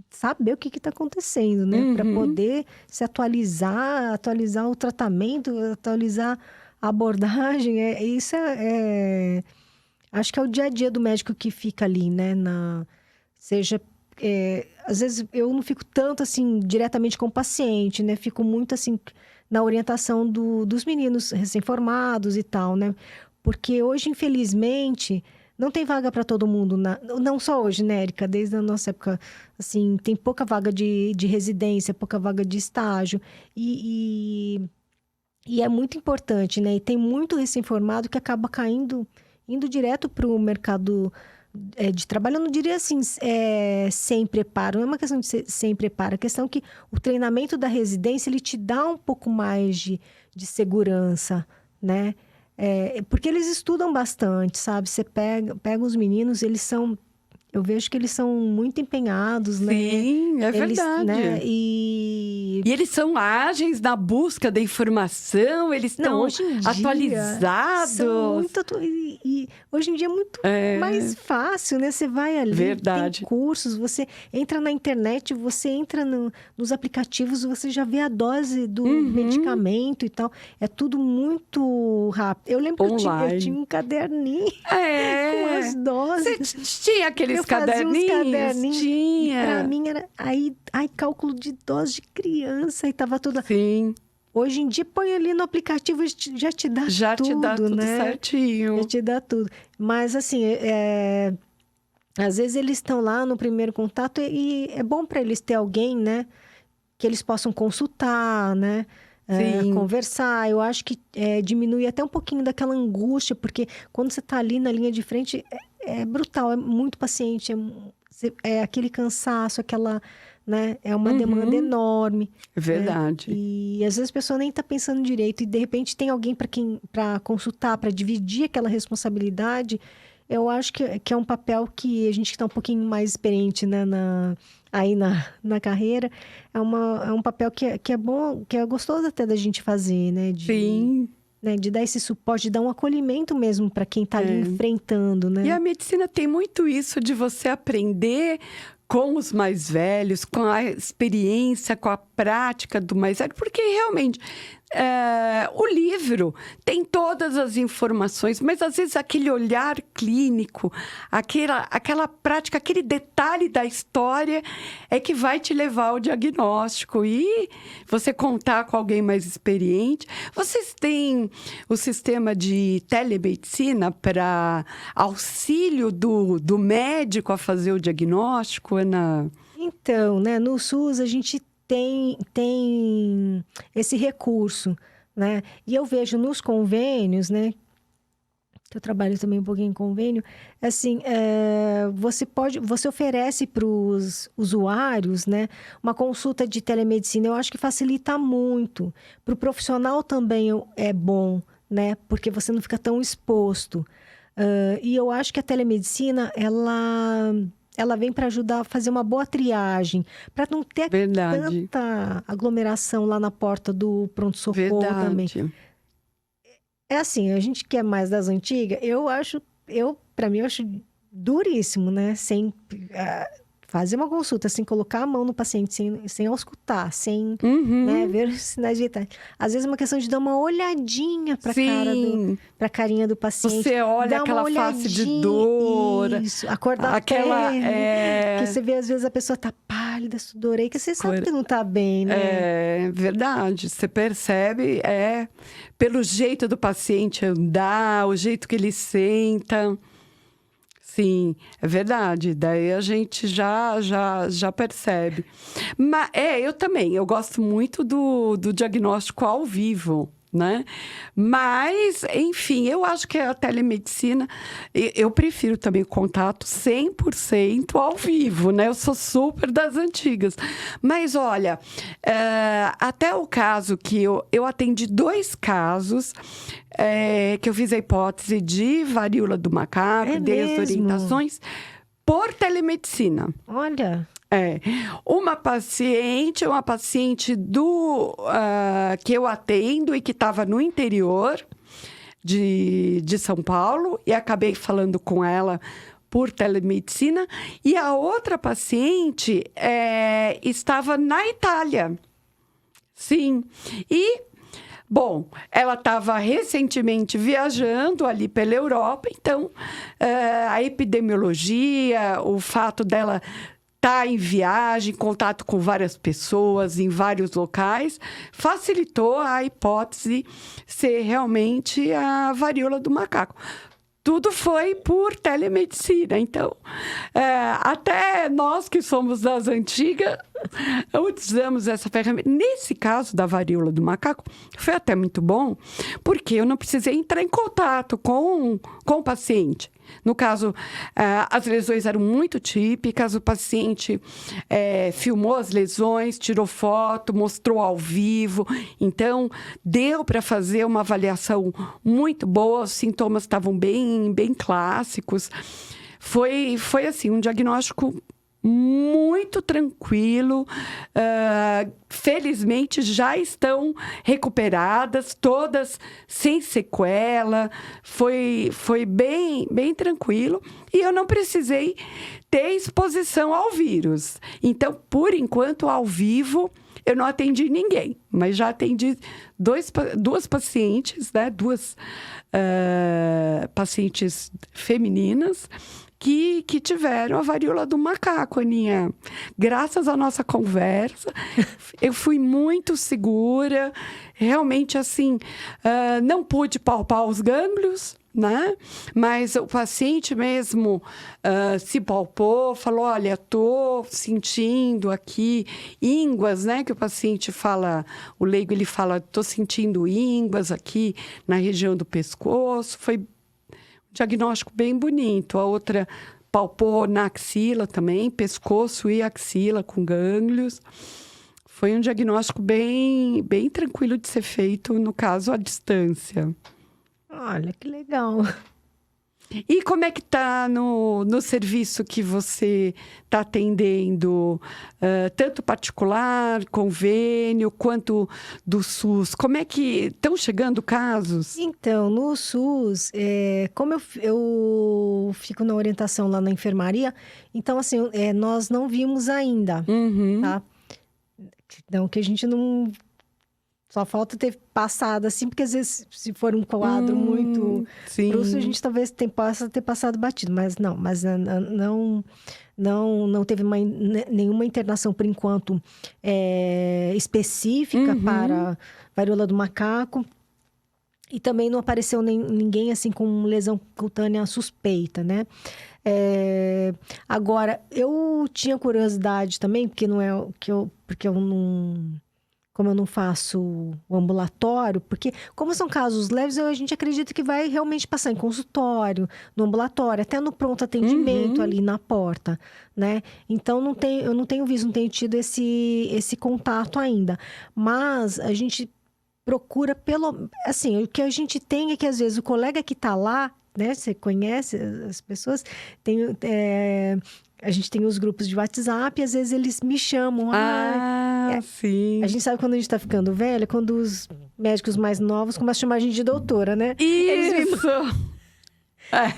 saber o que está acontecendo, né? Para poder se atualizar o tratamento, atualizar a abordagem. Acho que é o dia a dia do médico que fica ali, né? Às vezes eu não fico tanto, assim, diretamente com o paciente, né? Fico muito, assim, na orientação dos meninos recém-formados e tal, né? Porque hoje, infelizmente, não tem vaga para todo mundo. Não só hoje, né, Érica? Desde a nossa época, assim, tem pouca vaga de residência, pouca vaga de estágio. E é muito importante, né? E tem muito recém-formado que acaba indo direto para o mercado de trabalho. Eu não diria assim, sem preparo. Não é uma questão de ser sem preparo. A questão é que o treinamento da residência, ele te dá um pouco mais de segurança, né? Porque eles estudam bastante, sabe? Você pega os meninos, eu vejo que eles são muito empenhados, né? Sim, é verdade. Né? E eles são ágeis na busca da informação, eles estão atualizados. E hoje em dia é muito mais fácil, né? Você vai ali, verdade. Tem cursos, você entra na internet, você entra nos aplicativos, você já vê a dose do medicamento e tal. É tudo muito rápido. Eu lembro que eu tinha um caderninho com as doses. Você tinha aqueles caderninhos? Tinha. Pra mim era cálculo de dose de criança e tava toda... Sim. Hoje em dia, põe ali no aplicativo, já te dá tudo, Já te dá tudo, né? certinho. Já te dá tudo. Mas, assim, às vezes eles estão lá no primeiro contato e é bom para eles ter alguém, né? Que eles possam consultar, né? Conversar. Eu acho que diminui até um pouquinho daquela angústia, porque quando você está ali na linha de frente, é brutal, é muito paciente, é aquele cansaço, aquela... Né? É uma demanda enorme. É verdade. Né? E às vezes a pessoa nem está pensando direito. E de repente tem alguém para consultar, para dividir aquela responsabilidade. Eu acho que é um papel que a gente que está um pouquinho mais experiente, né? Na carreira. É um papel que é bom, que é gostoso até da gente fazer, né? Sim. Né, de dar esse suporte, de dar um acolhimento mesmo para quem está ali enfrentando, né? E a medicina tem muito isso de você aprender com os mais velhos, com a experiência, com a prática do mais velho, porque realmente o livro tem todas as informações, mas às vezes aquele olhar clínico, aquela prática, aquele detalhe da história é que vai te levar ao diagnóstico. E você contar com alguém mais experiente. Vocês têm o sistema de telemedicina para auxílio do médico a fazer o diagnóstico, Ana? Então, né, no SUS a gente tem esse recurso, né? E eu vejo nos convênios, né? Que eu trabalho também um pouquinho em convênio, assim, você oferece para os usuários, né, uma consulta de telemedicina. Eu acho que facilita muito. Para o profissional também é bom, né? Porque você não fica tão exposto. E eu acho que a telemedicina, ela vem para ajudar a fazer uma boa triagem, para não ter tanta aglomeração lá na porta do pronto-socorro também. É assim, a gente que é mais das antigas, para mim, eu acho duríssimo, né? Sem fazer uma consulta, sem colocar a mão no paciente, sem auscultar, sem né, ver os sinais vitais. Às vezes é uma questão de dar uma olhadinha para a carinha do paciente. Você olha aquela face de dor. Isso, a cor da pele. Que você vê, às vezes, a pessoa tá pálida, sudoreica. Você sabe que não tá bem, né? É verdade. Você percebe, pelo jeito do paciente andar, o jeito que ele senta. Sim, é verdade. Daí a gente já percebe. Mas eu também, eu gosto muito do diagnóstico ao vivo. né? Mas, enfim, eu acho que a telemedicina, eu prefiro também o contato 100% ao vivo, né? Eu sou super das antigas. Mas, olha, até o caso que eu atendi 2 casos, que eu fiz a hipótese de varíola do macaco, dei as orientações por telemedicina. Olha... Uma paciente que eu atendo e que estava no interior de São Paulo, e acabei falando com ela por telemedicina, e a outra paciente estava na Itália. Sim. E, bom, ela estava recentemente viajando ali pela Europa, então a epidemiologia, o fato dela estar em viagem, em contato com várias pessoas, em vários locais, facilitou a hipótese ser realmente a varíola do macaco. Tudo foi por telemedicina. Então, até nós que somos das antigas, utilizamos essa ferramenta. Nesse caso da varíola do macaco, foi até muito bom, porque eu não precisei entrar em contato com o paciente. No caso, as lesões eram muito típicas, o paciente filmou as lesões, tirou foto, mostrou ao vivo. Então, deu para fazer uma avaliação muito boa, os sintomas estavam bem clássicos. Foi assim, um diagnóstico muito tranquilo. Felizmente já estão recuperadas, todas sem sequela. Foi bem tranquilo. E eu não precisei ter exposição ao vírus. Então, por enquanto, ao vivo, eu não atendi ninguém. Mas já atendi duas pacientes, né? Duas pacientes femininas que tiveram a varíola do macaco, Aninha. Graças à nossa conversa, eu fui muito segura. Realmente, assim, não pude palpar os gânglios, né? Mas o paciente mesmo se palpou, falou, olha, tô sentindo aqui ínguas, né? Que o paciente fala, o leigo, ele fala, tô sentindo ínguas aqui na região do pescoço. Foi diagnóstico bem bonito. A outra palpou na axila também, pescoço e axila com gânglios. Foi um diagnóstico bem tranquilo de ser feito, no caso, à distância. Olha, que legal. E como é que está no serviço que você está atendendo? Tanto particular, convênio, quanto do SUS? Como é que estão chegando casos? Então, no SUS, como eu fico na orientação lá na enfermaria, então, assim, nós não vimos ainda, tá? Então, que a gente não... Só falta ter passado, assim, porque às vezes, se for um quadro muito grosso, a gente talvez possa ter passado batido. Mas não, não teve nenhuma internação, por enquanto, específica para varíola do macaco. E também não apareceu ninguém, assim, com lesão cutânea suspeita, né? Agora, eu tinha curiosidade também, porque eu não... Como eu não faço o ambulatório, porque como são casos leves, a gente acredita que vai realmente passar em consultório, no ambulatório, até no pronto atendimento ali na porta, né? Então, eu não tenho visto, não tenho tido esse contato ainda. Mas a gente procura assim, o que a gente tem é que às vezes o colega que está lá, né? Você conhece as pessoas, a gente tem os grupos de WhatsApp e às vezes eles me chamam. Sim. A gente sabe quando a gente tá ficando velha, quando os médicos mais novos começam a chamar a gente de doutora, né? Isso!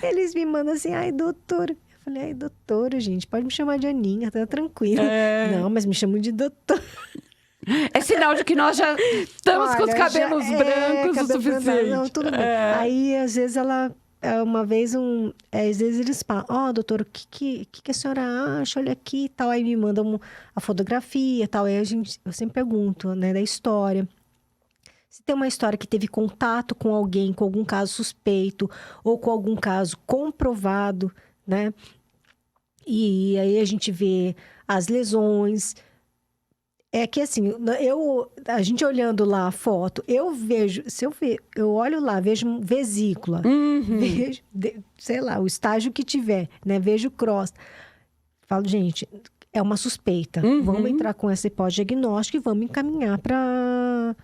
Eles me mandam assim, ai, doutora. Eu falei, ai, doutora, gente, pode me chamar de Aninha, tá tranquilo. Não, mas me chamam de doutora. É sinal de que nós já estamos com os cabelos brancos o suficiente. Não, tudo bem. Aí, às vezes, uma vez, às vezes eles falam, doutor, o que a senhora acha? Olha aqui e tal. Aí me mandam a fotografia e tal. Aí eu sempre pergunto, né, da história. Se tem uma história que teve contato com alguém, com algum caso suspeito, ou com algum caso comprovado, né? E aí a gente vê as lesões. É que assim, a gente olhando lá a foto, eu vejo, eu olho lá, vejo vesícula, vejo, sei lá, o estágio que tiver, né? Vejo crosta. Falo, gente, é uma suspeita. Vamos entrar com essa hipótese diagnóstica e vamos encaminhar para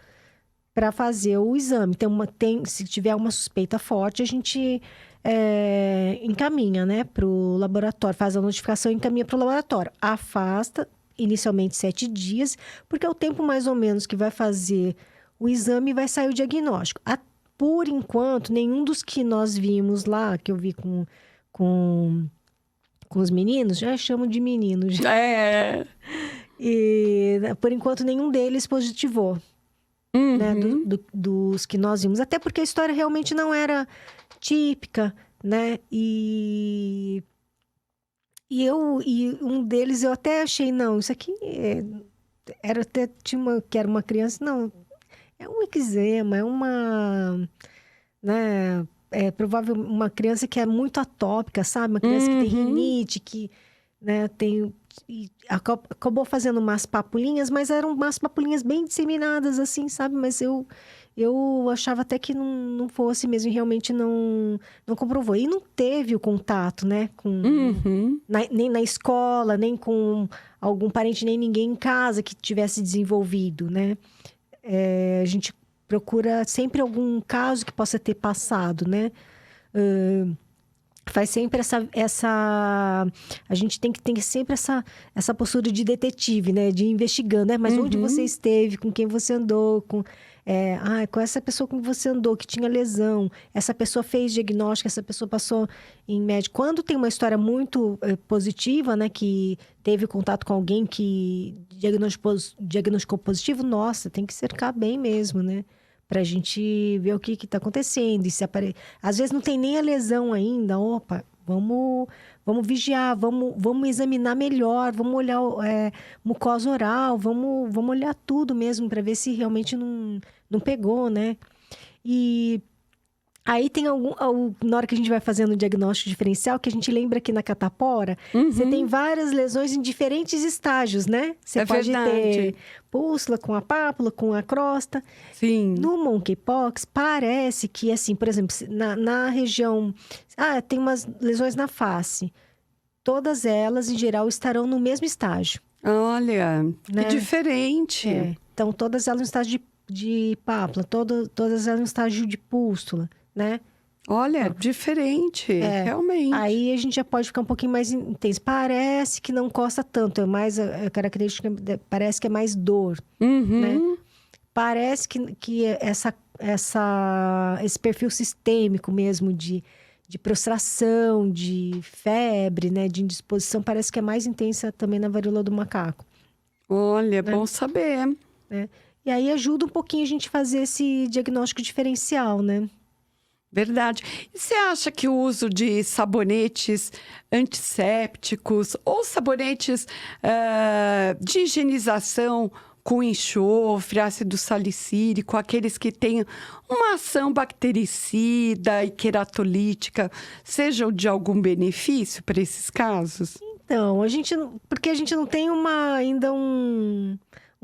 fazer o exame. Se tiver uma suspeita forte, a gente encaminha, né, para o laboratório, faz a notificação e encaminha para o laboratório. Afasta inicialmente 7 dias, porque é o tempo mais ou menos que vai fazer o exame e vai sair o diagnóstico. Por enquanto, nenhum dos que nós vimos lá, que eu vi com os meninos, já chamo de meninos. E, por enquanto, nenhum deles positivou, né, dos que nós vimos. Até porque a história realmente não era típica, né? E um deles eu até achei, não, isso aqui era até que era uma criança, não, é um eczema, é uma, né, provavelmente uma criança que é muito atópica, sabe? Uma criança que tem rinite, que, né, acabou fazendo umas papulinhas, mas eram umas papulinhas bem disseminadas, assim, sabe? Mas eu achava até que não fosse mesmo, e realmente não comprovou. E não teve o contato, né? Nem na escola, nem com algum parente, nem ninguém em casa que tivesse desenvolvido, né? A gente procura sempre algum caso que possa ter passado, né? Faz sempre a gente tem que ter sempre essa postura de detetive, né? De investigando, né? Mas onde você esteve, com quem você andou, com essa pessoa com que você andou, que tinha lesão, essa pessoa fez diagnóstico, essa pessoa passou em médico. Quando tem uma história muito positiva, né? Que teve contato com alguém que diagnosticou positivo, nossa, tem que cercar bem mesmo, né? Pra gente ver o que tá acontecendo. E às vezes não tem nem a lesão ainda. Opa, vamos vigiar, vamos examinar melhor, vamos olhar mucosa oral, vamos olhar tudo mesmo para ver se realmente não pegou, né? E aí tem na hora que a gente vai fazendo o diagnóstico diferencial, que a gente lembra que na catapora, você tem várias lesões em diferentes estágios, né? Você pode ter pústula com a pápula, com a crosta. Sim. No monkeypox, parece que, assim, por exemplo, na região... tem umas lesões na face. Todas elas, em geral, estarão no mesmo estágio. Olha, né? Que diferente. Então, todas elas no estágio de pápula, todas elas no estágio de pústula, né? Olha, diferente, realmente. Aí a gente já pode ficar um pouquinho mais intenso. Parece que não costa tanto, é mais a característica, parece que é mais dor, né? Parece que esse perfil sistêmico mesmo de prostração, de febre, né? De indisposição, parece que é mais intensa também na varíola do macaco. Olha, bom saber. Né? E aí ajuda um pouquinho a gente a fazer esse diagnóstico diferencial, né? Verdade. E você acha que o uso de sabonetes antissépticos ou sabonetes de higienização com enxofre, ácido salicílico, aqueles que têm uma ação bactericida e queratolítica, sejam de algum benefício para esses casos? Então, porque a gente não tem ainda um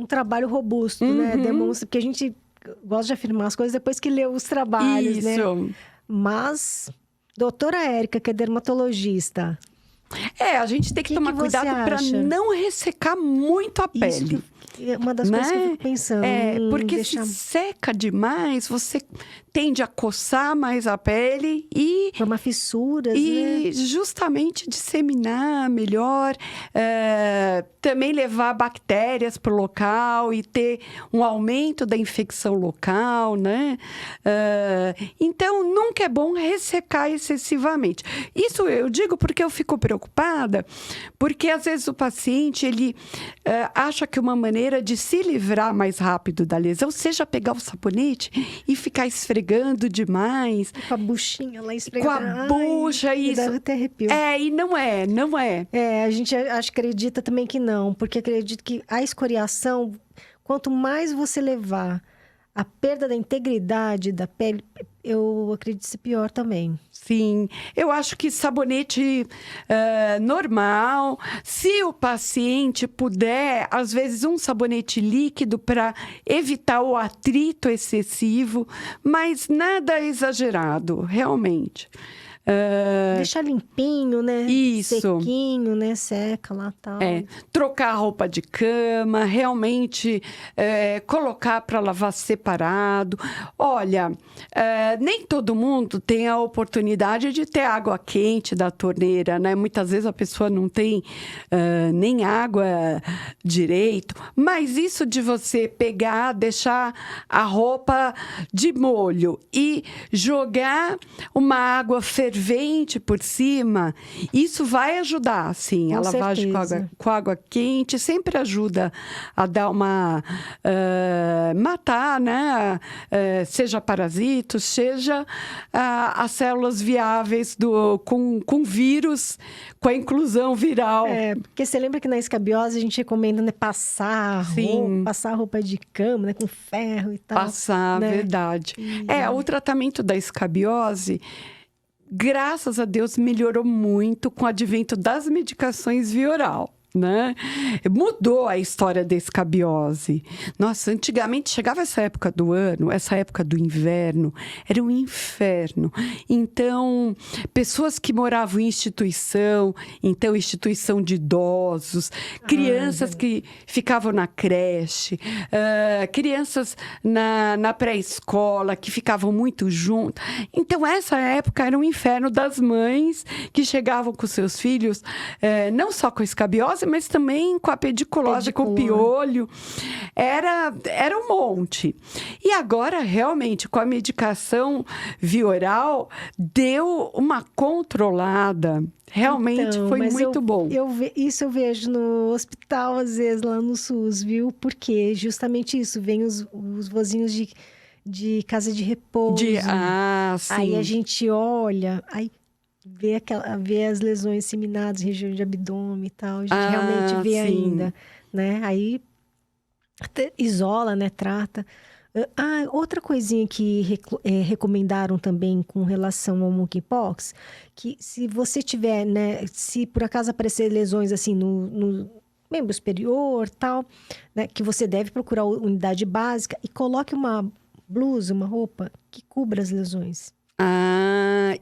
trabalho robusto, né? Demonstra, porque a gente gosta de afirmar as coisas depois que lê os trabalhos, né? Mas, doutora Érica, que é dermatologista... a gente tem que tomar cuidado para não ressecar muito a pele. É uma das coisas que eu fico pensando. Porque se seca demais, você tende a coçar mais a pele e... formar fissuras, e justamente disseminar melhor, também levar bactérias para o local e ter um aumento da infecção local, né? Então, nunca é bom ressecar excessivamente. Isso eu digo porque eu fico preocupada, porque às vezes o paciente, ele acha que uma maneira de se livrar mais rápido da lesão seja pegar o sabonete e ficar esfregando demais. Com a buchinha lá esfregando. Com a bucha, isso. Dá até arrepio. E não é. A gente acredita também que não, porque acredito que a escoriação, quanto mais você levar a perda da integridade da pele, eu acredito ser pior também. Sim, eu acho que sabonete normal, se o paciente puder, às vezes um sabonete líquido para evitar o atrito excessivo, mas nada exagerado, realmente. Deixar limpinho, né? Isso. Sequinho, né? Seca lá, tal. Trocar a roupa de cama, realmente colocar para lavar separado. Olha, nem todo mundo tem a oportunidade de ter água quente da torneira, né? Muitas vezes a pessoa não tem nem água direito, mas isso de você pegar, deixar a roupa de molho e jogar uma água fervente por cima, isso vai ajudar, sim. Com a lavagem com água quente sempre ajuda a dar uma... matar, né? Seja parasitos, seja as células viáveis com vírus, com a inclusão viral. Porque você lembra que na escabiose a gente recomenda, né, passar roupa de cama, né, com ferro e tal. Passar, né? Verdade. O tratamento da escabiose, graças a Deus, melhorou muito com o advento das medicações via oral, né? Mudou a história da escabiose. Nossa, antigamente chegava essa época do ano, essa época do inverno, era um inferno. Então, pessoas que moravam em instituição de idosos, crianças que ficavam na creche, crianças na pré-escola que ficavam muito juntas. Então, essa época era um inferno das mães que chegavam com seus filhos, não só com escabiose, mas também com a pediculose, com o piolho. Era um monte. E agora, realmente, com a medicação via oral, deu uma controlada. Realmente foi muito bom. Isso eu vejo no hospital, às vezes, lá no SUS, viu? Porque justamente isso, vem os vozinhos de casa de repouso. Sim. Aí a gente olha... Vê as lesões disseminadas, região de abdômen e tal. A gente realmente vê ainda, né? Aí até isola, né? Trata. Outra coisinha que recomendaram também com relação ao monkeypox, que se você tiver, né? Se por acaso aparecer lesões assim no membro superior, tal, né? Que você deve procurar a unidade básica e coloque uma blusa, uma roupa que cubra as lesões.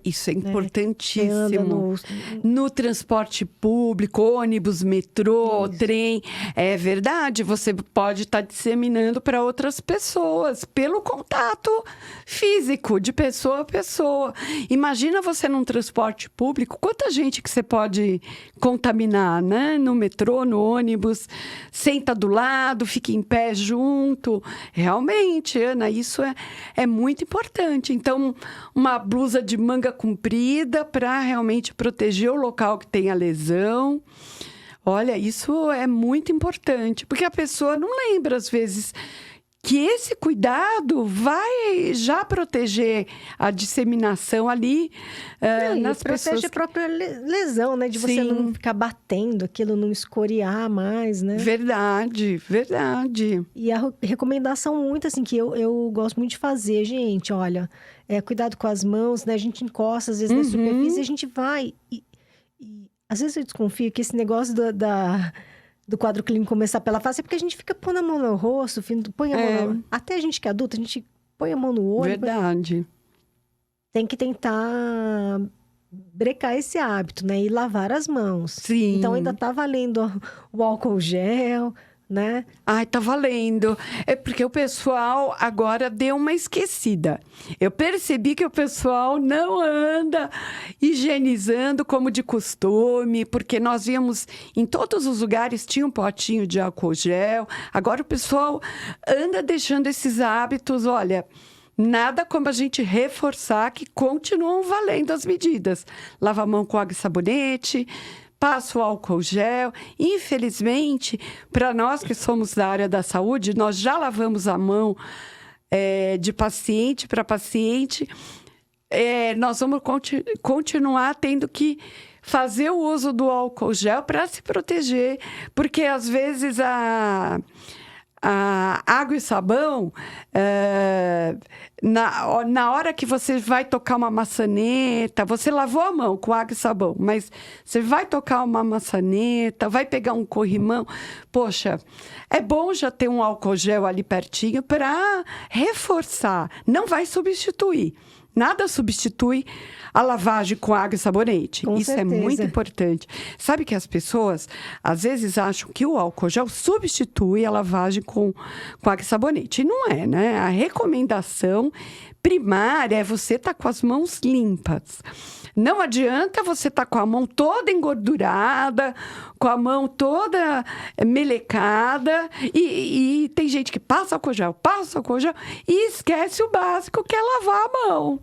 Isso é importantíssimo. No transporte público, ônibus, metrô, trem. É verdade, você pode estar disseminando para outras pessoas pelo contato físico, de pessoa a pessoa. Imagina você num transporte público, quanta gente que você pode contaminar, né? No metrô, no ônibus, senta do lado, fica em pé junto. Realmente, Ana, isso é muito importante. Então, uma blusa de manga comprida para realmente proteger o local que tem a lesão. Olha, isso é muito importante, porque a pessoa não lembra, às vezes, que esse cuidado vai já proteger a disseminação ali nas pessoas. Protege a própria lesão, né? De você não ficar batendo, aquilo não escoriar mais, né? Verdade, verdade. E a recomendação muito, assim, que eu gosto muito de fazer, gente, olha, cuidado com as mãos, né? A gente encosta, às vezes, na superfície, a gente vai. E às vezes eu desconfio que esse negócio do quadro clínico começar pela face é porque a gente fica pondo a mão no rosto, põe a mão até a gente que é adulta, a gente põe a mão no olho. Verdade. Tem que tentar brecar esse hábito, né? E lavar as mãos. Sim. Então, ainda tá valendo o álcool gel, né? Tá valendo. É porque o pessoal agora deu uma esquecida. Eu percebi que o pessoal não anda higienizando como de costume, porque nós víamos em todos os lugares tinha um potinho de álcool gel. Agora o pessoal anda deixando esses hábitos, olha, nada como a gente reforçar que continuam valendo as medidas. Lava a mão com água e sabonete, passa o álcool gel. Infelizmente, para nós que somos da área da saúde, nós já lavamos a mão de paciente para paciente. Nós vamos continuar tendo que fazer o uso do álcool gel para se proteger, porque às vezes a água e sabão, na hora que você vai tocar uma maçaneta, você lavou a mão com água e sabão, mas você vai tocar uma maçaneta, vai pegar um corrimão, poxa, é bom já ter um álcool gel ali pertinho para reforçar, não vai substituir. Nada substitui a lavagem com água e sabonete. Com Isso certeza. é muito importante. Sabe que as pessoas, às vezes, acham que o álcool gel substitui a lavagem com água e sabonete. E não é, né? A recomendação primária é você estar com as mãos limpas. Não adianta você estar com a mão toda engordurada, com a mão toda melecada. E tem gente que passa álcool gel e esquece o básico, que é lavar a mão.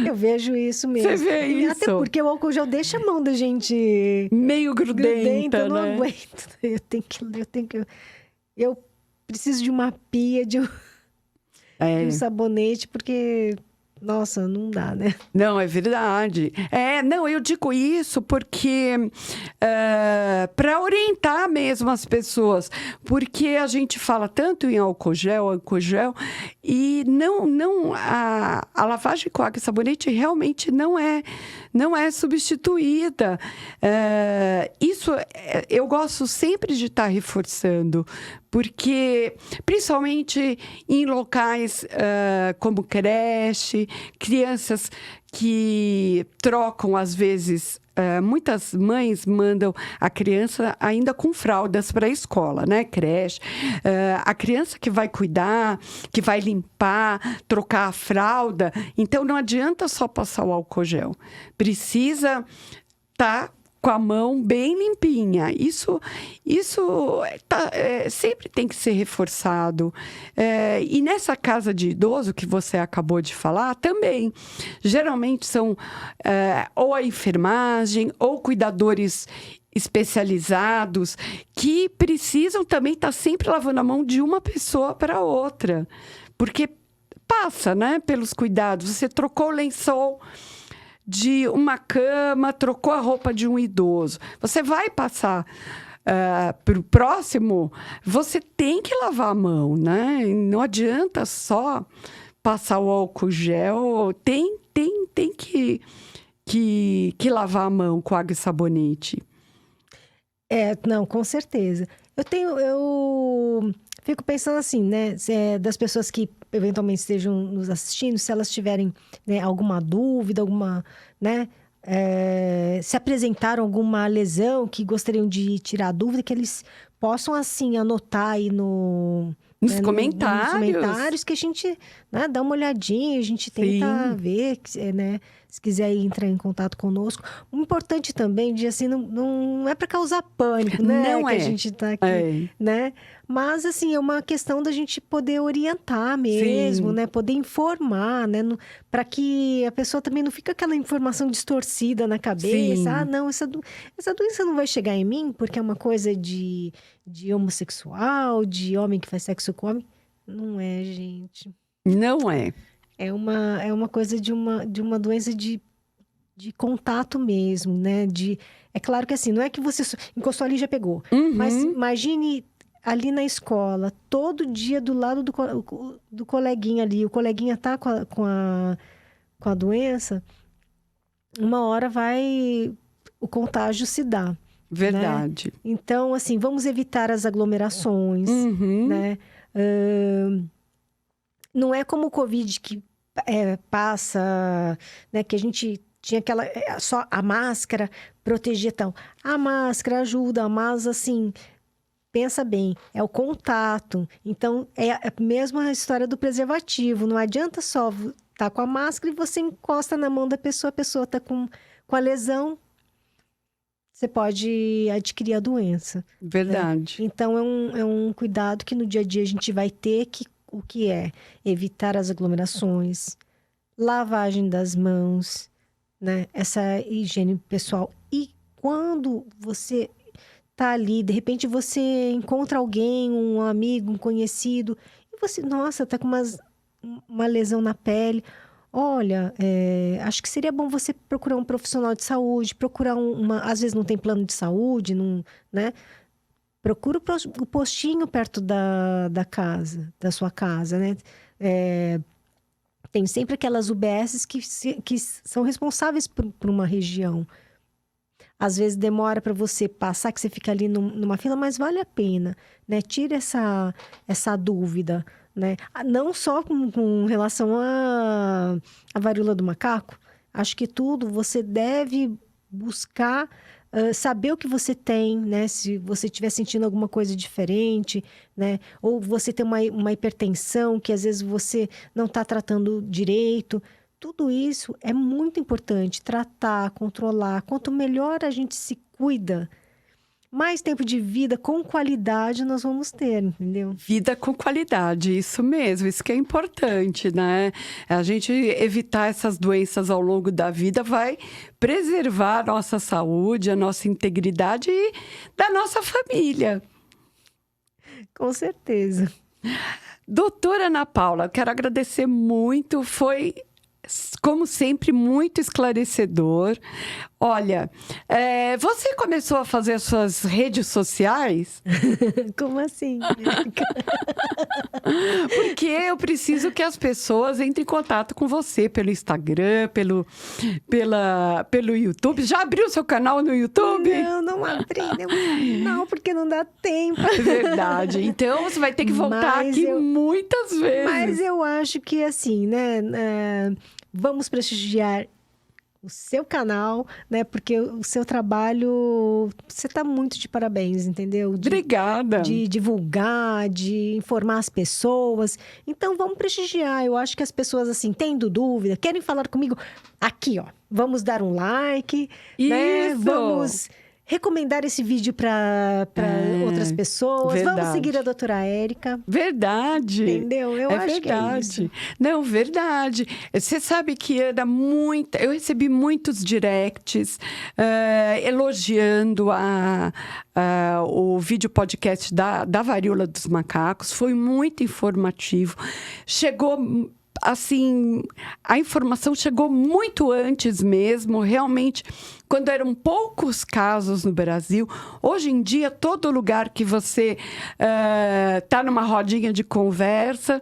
Eu vejo isso mesmo. Você vê isso? Até porque o álcool gel deixa a mão da gente Meio grudenta, eu não né? aguento. Eu preciso de uma pia, de um sabonete, porque, nossa, não dá, né? Não, é verdade. Não, eu digo isso porque para orientar mesmo as pessoas, porque a gente fala tanto em álcool gel, e a lavagem com água e sabonete realmente não é substituída. Isso eu gosto sempre de estar reforçando, porque principalmente em locais como creche, crianças que trocam às vezes, muitas mães mandam a criança ainda com fraldas para a escola, né? Creche. A criança que vai cuidar, que vai limpar, trocar a fralda. Então, não adianta só passar o álcool gel. Precisa estar com a mão bem limpinha. Isso sempre tem que ser reforçado. E nessa casa de idoso que você acabou de falar, também. Geralmente são ou a enfermagem ou cuidadores especializados que precisam também estar sempre lavando a mão de uma pessoa para outra. Porque passa, né, pelos cuidados. Você trocou o lençol de uma cama, trocou a roupa de um idoso. Você vai passar para o próximo, você tem que lavar a mão, né? Não adianta só passar o álcool gel, tem que lavar a mão com água e sabonete. Não, com certeza. Eu fico pensando assim, né? Das pessoas que eventualmente estejam nos assistindo, se elas tiverem, né, alguma dúvida, né? Se apresentaram alguma lesão que gostariam de tirar dúvida, que eles possam, assim, anotar aí nos comentários. Nos comentários, que a gente, né, dá uma olhadinha, a gente tenta ver, né? Se quiser entrar em contato conosco. O importante também, de assim, não é para causar pânico, né? Não que a gente tá aqui, né? Mas, assim, é uma questão da gente poder orientar mesmo, né? Poder informar, né? Para que a pessoa também não fique aquela informação distorcida na cabeça. Não, essa doença não vai chegar em mim porque é uma coisa de homossexual, de homem que faz sexo com homem. Não é, gente. Não é. É uma coisa de uma doença de contato mesmo, né? É claro que assim, não é que você encostou ali e já pegou. Uhum. Mas imagine ali na escola, todo dia do lado do coleguinha ali. O coleguinha tá com a doença, uma hora o contágio se dá. Verdade. Né? Então, assim, vamos evitar as aglomerações, né? Não é como o Covid que passa, né? Que a gente tinha só a máscara protegia tal. A máscara ajuda, mas assim, pensa bem, é o contato. Então, é a mesma história do preservativo. Não adianta só estar com a máscara e você encosta na mão da pessoa, a pessoa está com a lesão, você pode adquirir a doença. Verdade. Né? Então, é um cuidado que no dia a dia a gente vai ter que o que é evitar as aglomerações, lavagem das mãos, né? Essa higiene pessoal. E quando você tá ali, de repente você encontra alguém, um amigo, um conhecido, e você, nossa, tá com uma lesão na pele. Olha, acho que seria bom você procurar um profissional de saúde, procurar às vezes não tem plano de saúde, não, né? procura o postinho perto da casa, da sua casa, né? Tem sempre aquelas UBSs que são responsáveis por uma região. Às vezes demora para você passar, que você fica ali numa fila, mas vale a pena, né? Tira essa dúvida, né? Não só com relação à varíola do macaco. Acho que tudo você deve buscar saber o que você tem, né? Se você estiver sentindo alguma coisa diferente, né? Ou você tem uma hipertensão que às vezes você não está tratando direito. Tudo isso é muito importante, tratar, controlar. Quanto melhor a gente se cuida, mais tempo de vida com qualidade nós vamos ter, entendeu? Vida com qualidade, isso mesmo, isso que é importante, né? A gente evitar essas doenças ao longo da vida vai preservar a nossa saúde, a nossa integridade e da nossa família. Com certeza. Doutora Ana Paula, quero agradecer muito, foi... como sempre, muito esclarecedor. Olha, você começou a fazer as suas redes sociais? Como assim? Porque eu preciso que as pessoas entrem em contato com você pelo Instagram, pelo YouTube. Já abriu seu canal no YouTube? Não abri. Não, porque não dá tempo. É verdade. Então, você vai ter que voltar muitas vezes. Mas eu acho que, assim, né... vamos prestigiar o seu canal, né? Porque o seu trabalho, você está muito de parabéns, entendeu? Obrigada. De divulgar, de informar as pessoas. Então, vamos prestigiar. Eu acho que as pessoas, assim, tendo dúvida, querem falar comigo, aqui, ó. Vamos dar um like, né? Vamos recomendar esse vídeo para outras pessoas. Verdade. Vamos seguir a doutora Érica. Verdade. Entendeu? Eu acho verdade. que é isso. Não, verdade. Você sabe que eu recebi muitos directs elogiando o vídeo podcast da varíola dos macacos. Foi muito informativo. Chegou... assim, a informação chegou muito antes mesmo, realmente, quando eram poucos casos no Brasil. Hoje em dia, todo lugar que você está numa rodinha de conversa,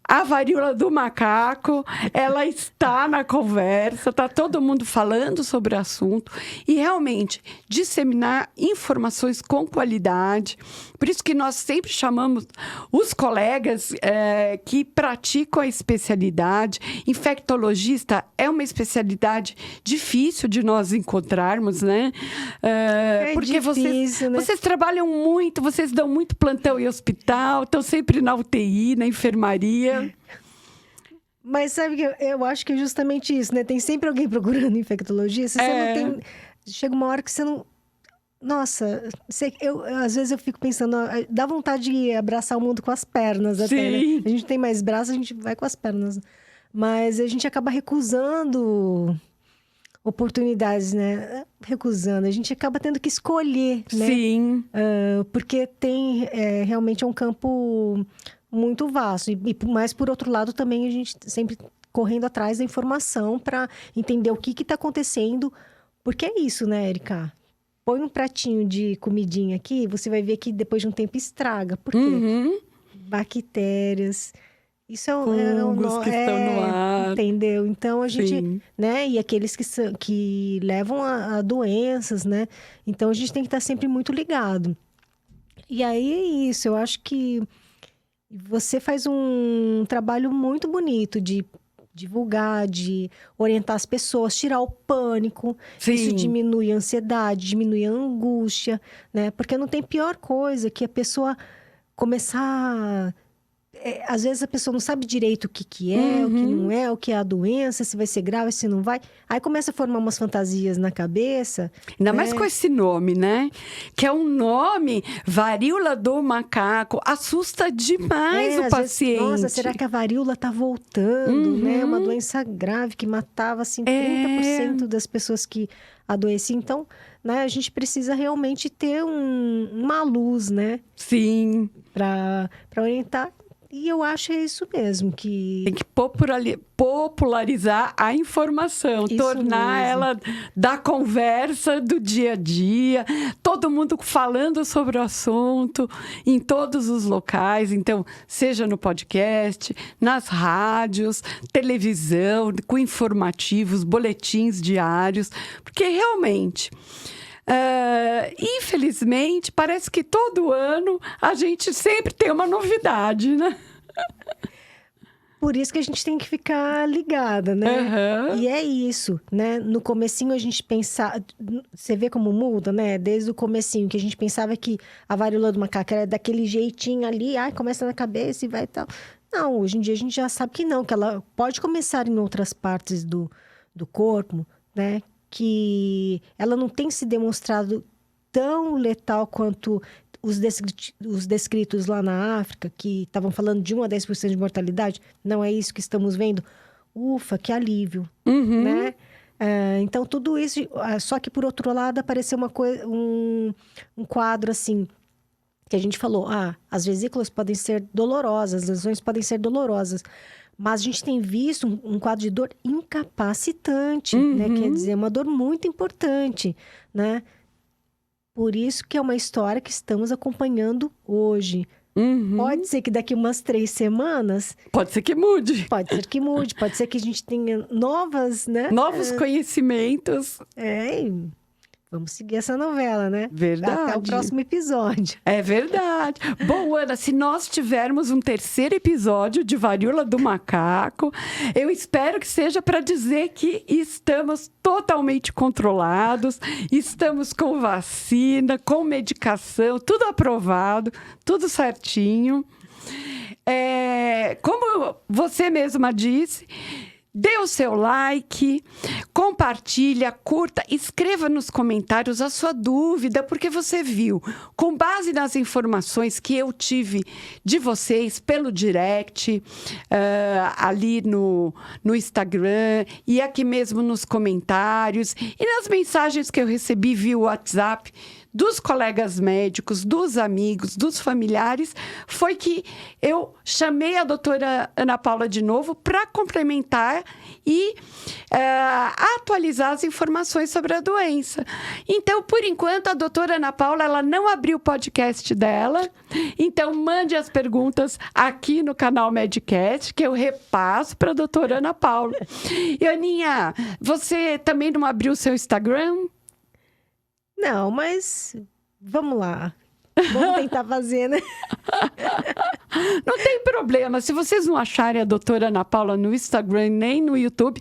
a varíola do macaco, ela está na conversa, está todo mundo falando sobre o assunto. E, realmente, disseminar informações com qualidade. Por isso que nós sempre chamamos os colegas que praticam a especialidade. Infectologista é uma especialidade difícil de nós encontrarmos, né? Porque difícil, né? Vocês trabalham muito, vocês dão muito plantão em hospital, estão sempre na UTI, na enfermaria. Mas sabe que eu acho que é justamente isso, né? Tem sempre alguém procurando infectologista. Você não tem... Chega uma hora que você não... Nossa, às vezes eu fico pensando, dá vontade de abraçar o mundo com as pernas até, né? A gente tem mais braços, a gente vai com as pernas. Mas a gente acaba recusando oportunidades, né? Recusando. A gente acaba tendo que escolher, né? Sim. Porque tem realmente um campo muito vasto. Mas, por outro lado, também a gente sempre correndo atrás da informação para entender o que está acontecendo. Porque é isso, né, Érica? Põe um pratinho de comidinha aqui, você vai ver que depois de um tempo estraga. Por quê? Uhum. Bactérias. Isso fungos que estão no ar. Entendeu? Então, a gente... Sim. né? E aqueles que levam a doenças, né? Então, a gente tem que estar sempre muito ligado. E aí, é isso. Eu acho que você faz um trabalho muito bonito de divulgar, de orientar as pessoas, tirar o pânico. Sim. Isso diminui a ansiedade, diminui a angústia, né? Porque não tem pior coisa que a pessoa começar... às vezes a pessoa não sabe direito o que é, o que não é, o que é a doença, se vai ser grave, se não vai. Aí começa a formar umas fantasias na cabeça. Ainda mais com esse nome, né? Que é um nome, varíola do macaco, assusta demais o paciente. Vezes, nossa, será que a varíola tá voltando, né? Uma doença grave que matava, assim, 30% das pessoas que adoeciam. Então, né, a gente precisa realmente ter uma luz, né? Sim. Para orientar. E eu acho isso mesmo, que... Tem que popularizar a informação, Isso tornar mesmo. ela da conversa do dia a dia, todo mundo falando sobre o assunto em todos os locais. Então, seja no podcast, nas rádios, televisão, com informativos, boletins diários, porque realmente... infelizmente, parece que todo ano a gente sempre tem uma novidade, né? Por isso que a gente tem que ficar ligada, né? Uhum. E é isso, né? No comecinho a gente pensava... Você vê como muda, né? Desde o comecinho, que a gente pensava que a varíola do macaco era daquele jeitinho ali, começa na cabeça e vai e tal. Não, hoje em dia a gente já sabe que não, que ela pode começar em outras partes do corpo, né? Que ela não tem se demonstrado tão letal quanto os descritos lá na África, que estavam falando de 1 a 10% de mortalidade. Não é isso que estamos vendo? Ufa, que alívio, né? Então, tudo isso... Só que, por outro lado, apareceu um quadro, assim, que a gente falou. As vesículas podem ser dolorosas, as lesões podem ser dolorosas. Mas a gente tem visto um quadro de dor incapacitante, né? Quer dizer, uma dor muito importante, né? Por isso que é uma história que estamos acompanhando hoje. Pode ser que daqui umas 3 semanas... Pode ser que mude. Pode ser que mude, pode ser que a gente tenha novas, né? Novos conhecimentos. Vamos seguir essa novela, né? Verdade. Até o próximo episódio. É verdade. Bom, Ana, se nós tivermos um 3º episódio de varíola do macaco, eu espero que seja para dizer que estamos totalmente controlados, estamos com vacina, com medicação, tudo aprovado, tudo certinho. Como você mesma disse... Dê o seu like, compartilha, curta, escreva nos comentários a sua dúvida, porque você viu, com base nas informações que eu tive de vocês pelo direct, ali no Instagram e aqui mesmo nos comentários e nas mensagens que eu recebi via WhatsApp, dos colegas médicos, dos amigos, dos familiares, foi que eu chamei a doutora Ana Paula de novo para complementar e atualizar as informações sobre a doença. Então, por enquanto, a doutora Ana Paula ela não abriu o podcast dela. Então, mande as perguntas aqui no canal Medcast, que eu repasso para a doutora Ana Paula. E, Aninha, você também não abriu o seu Instagram? Não, mas vamos lá. Vamos tentar fazer, né? Não tem problema. Se vocês não acharem a doutora Ana Paula no Instagram nem no YouTube,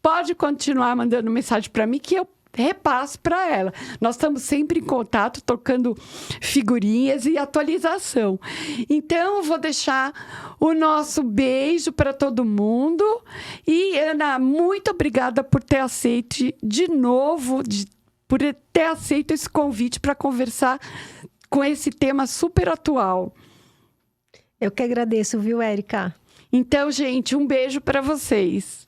pode continuar mandando mensagem para mim que eu repasso para ela. Nós estamos sempre em contato, trocando figurinhas e atualização. Então, vou deixar o nosso beijo para todo mundo. E, Ana, muito obrigada por ter aceito de novo, por ter aceito esse convite para conversar com esse tema super atual. Eu que agradeço, viu, Érica? Então, gente, um beijo para vocês.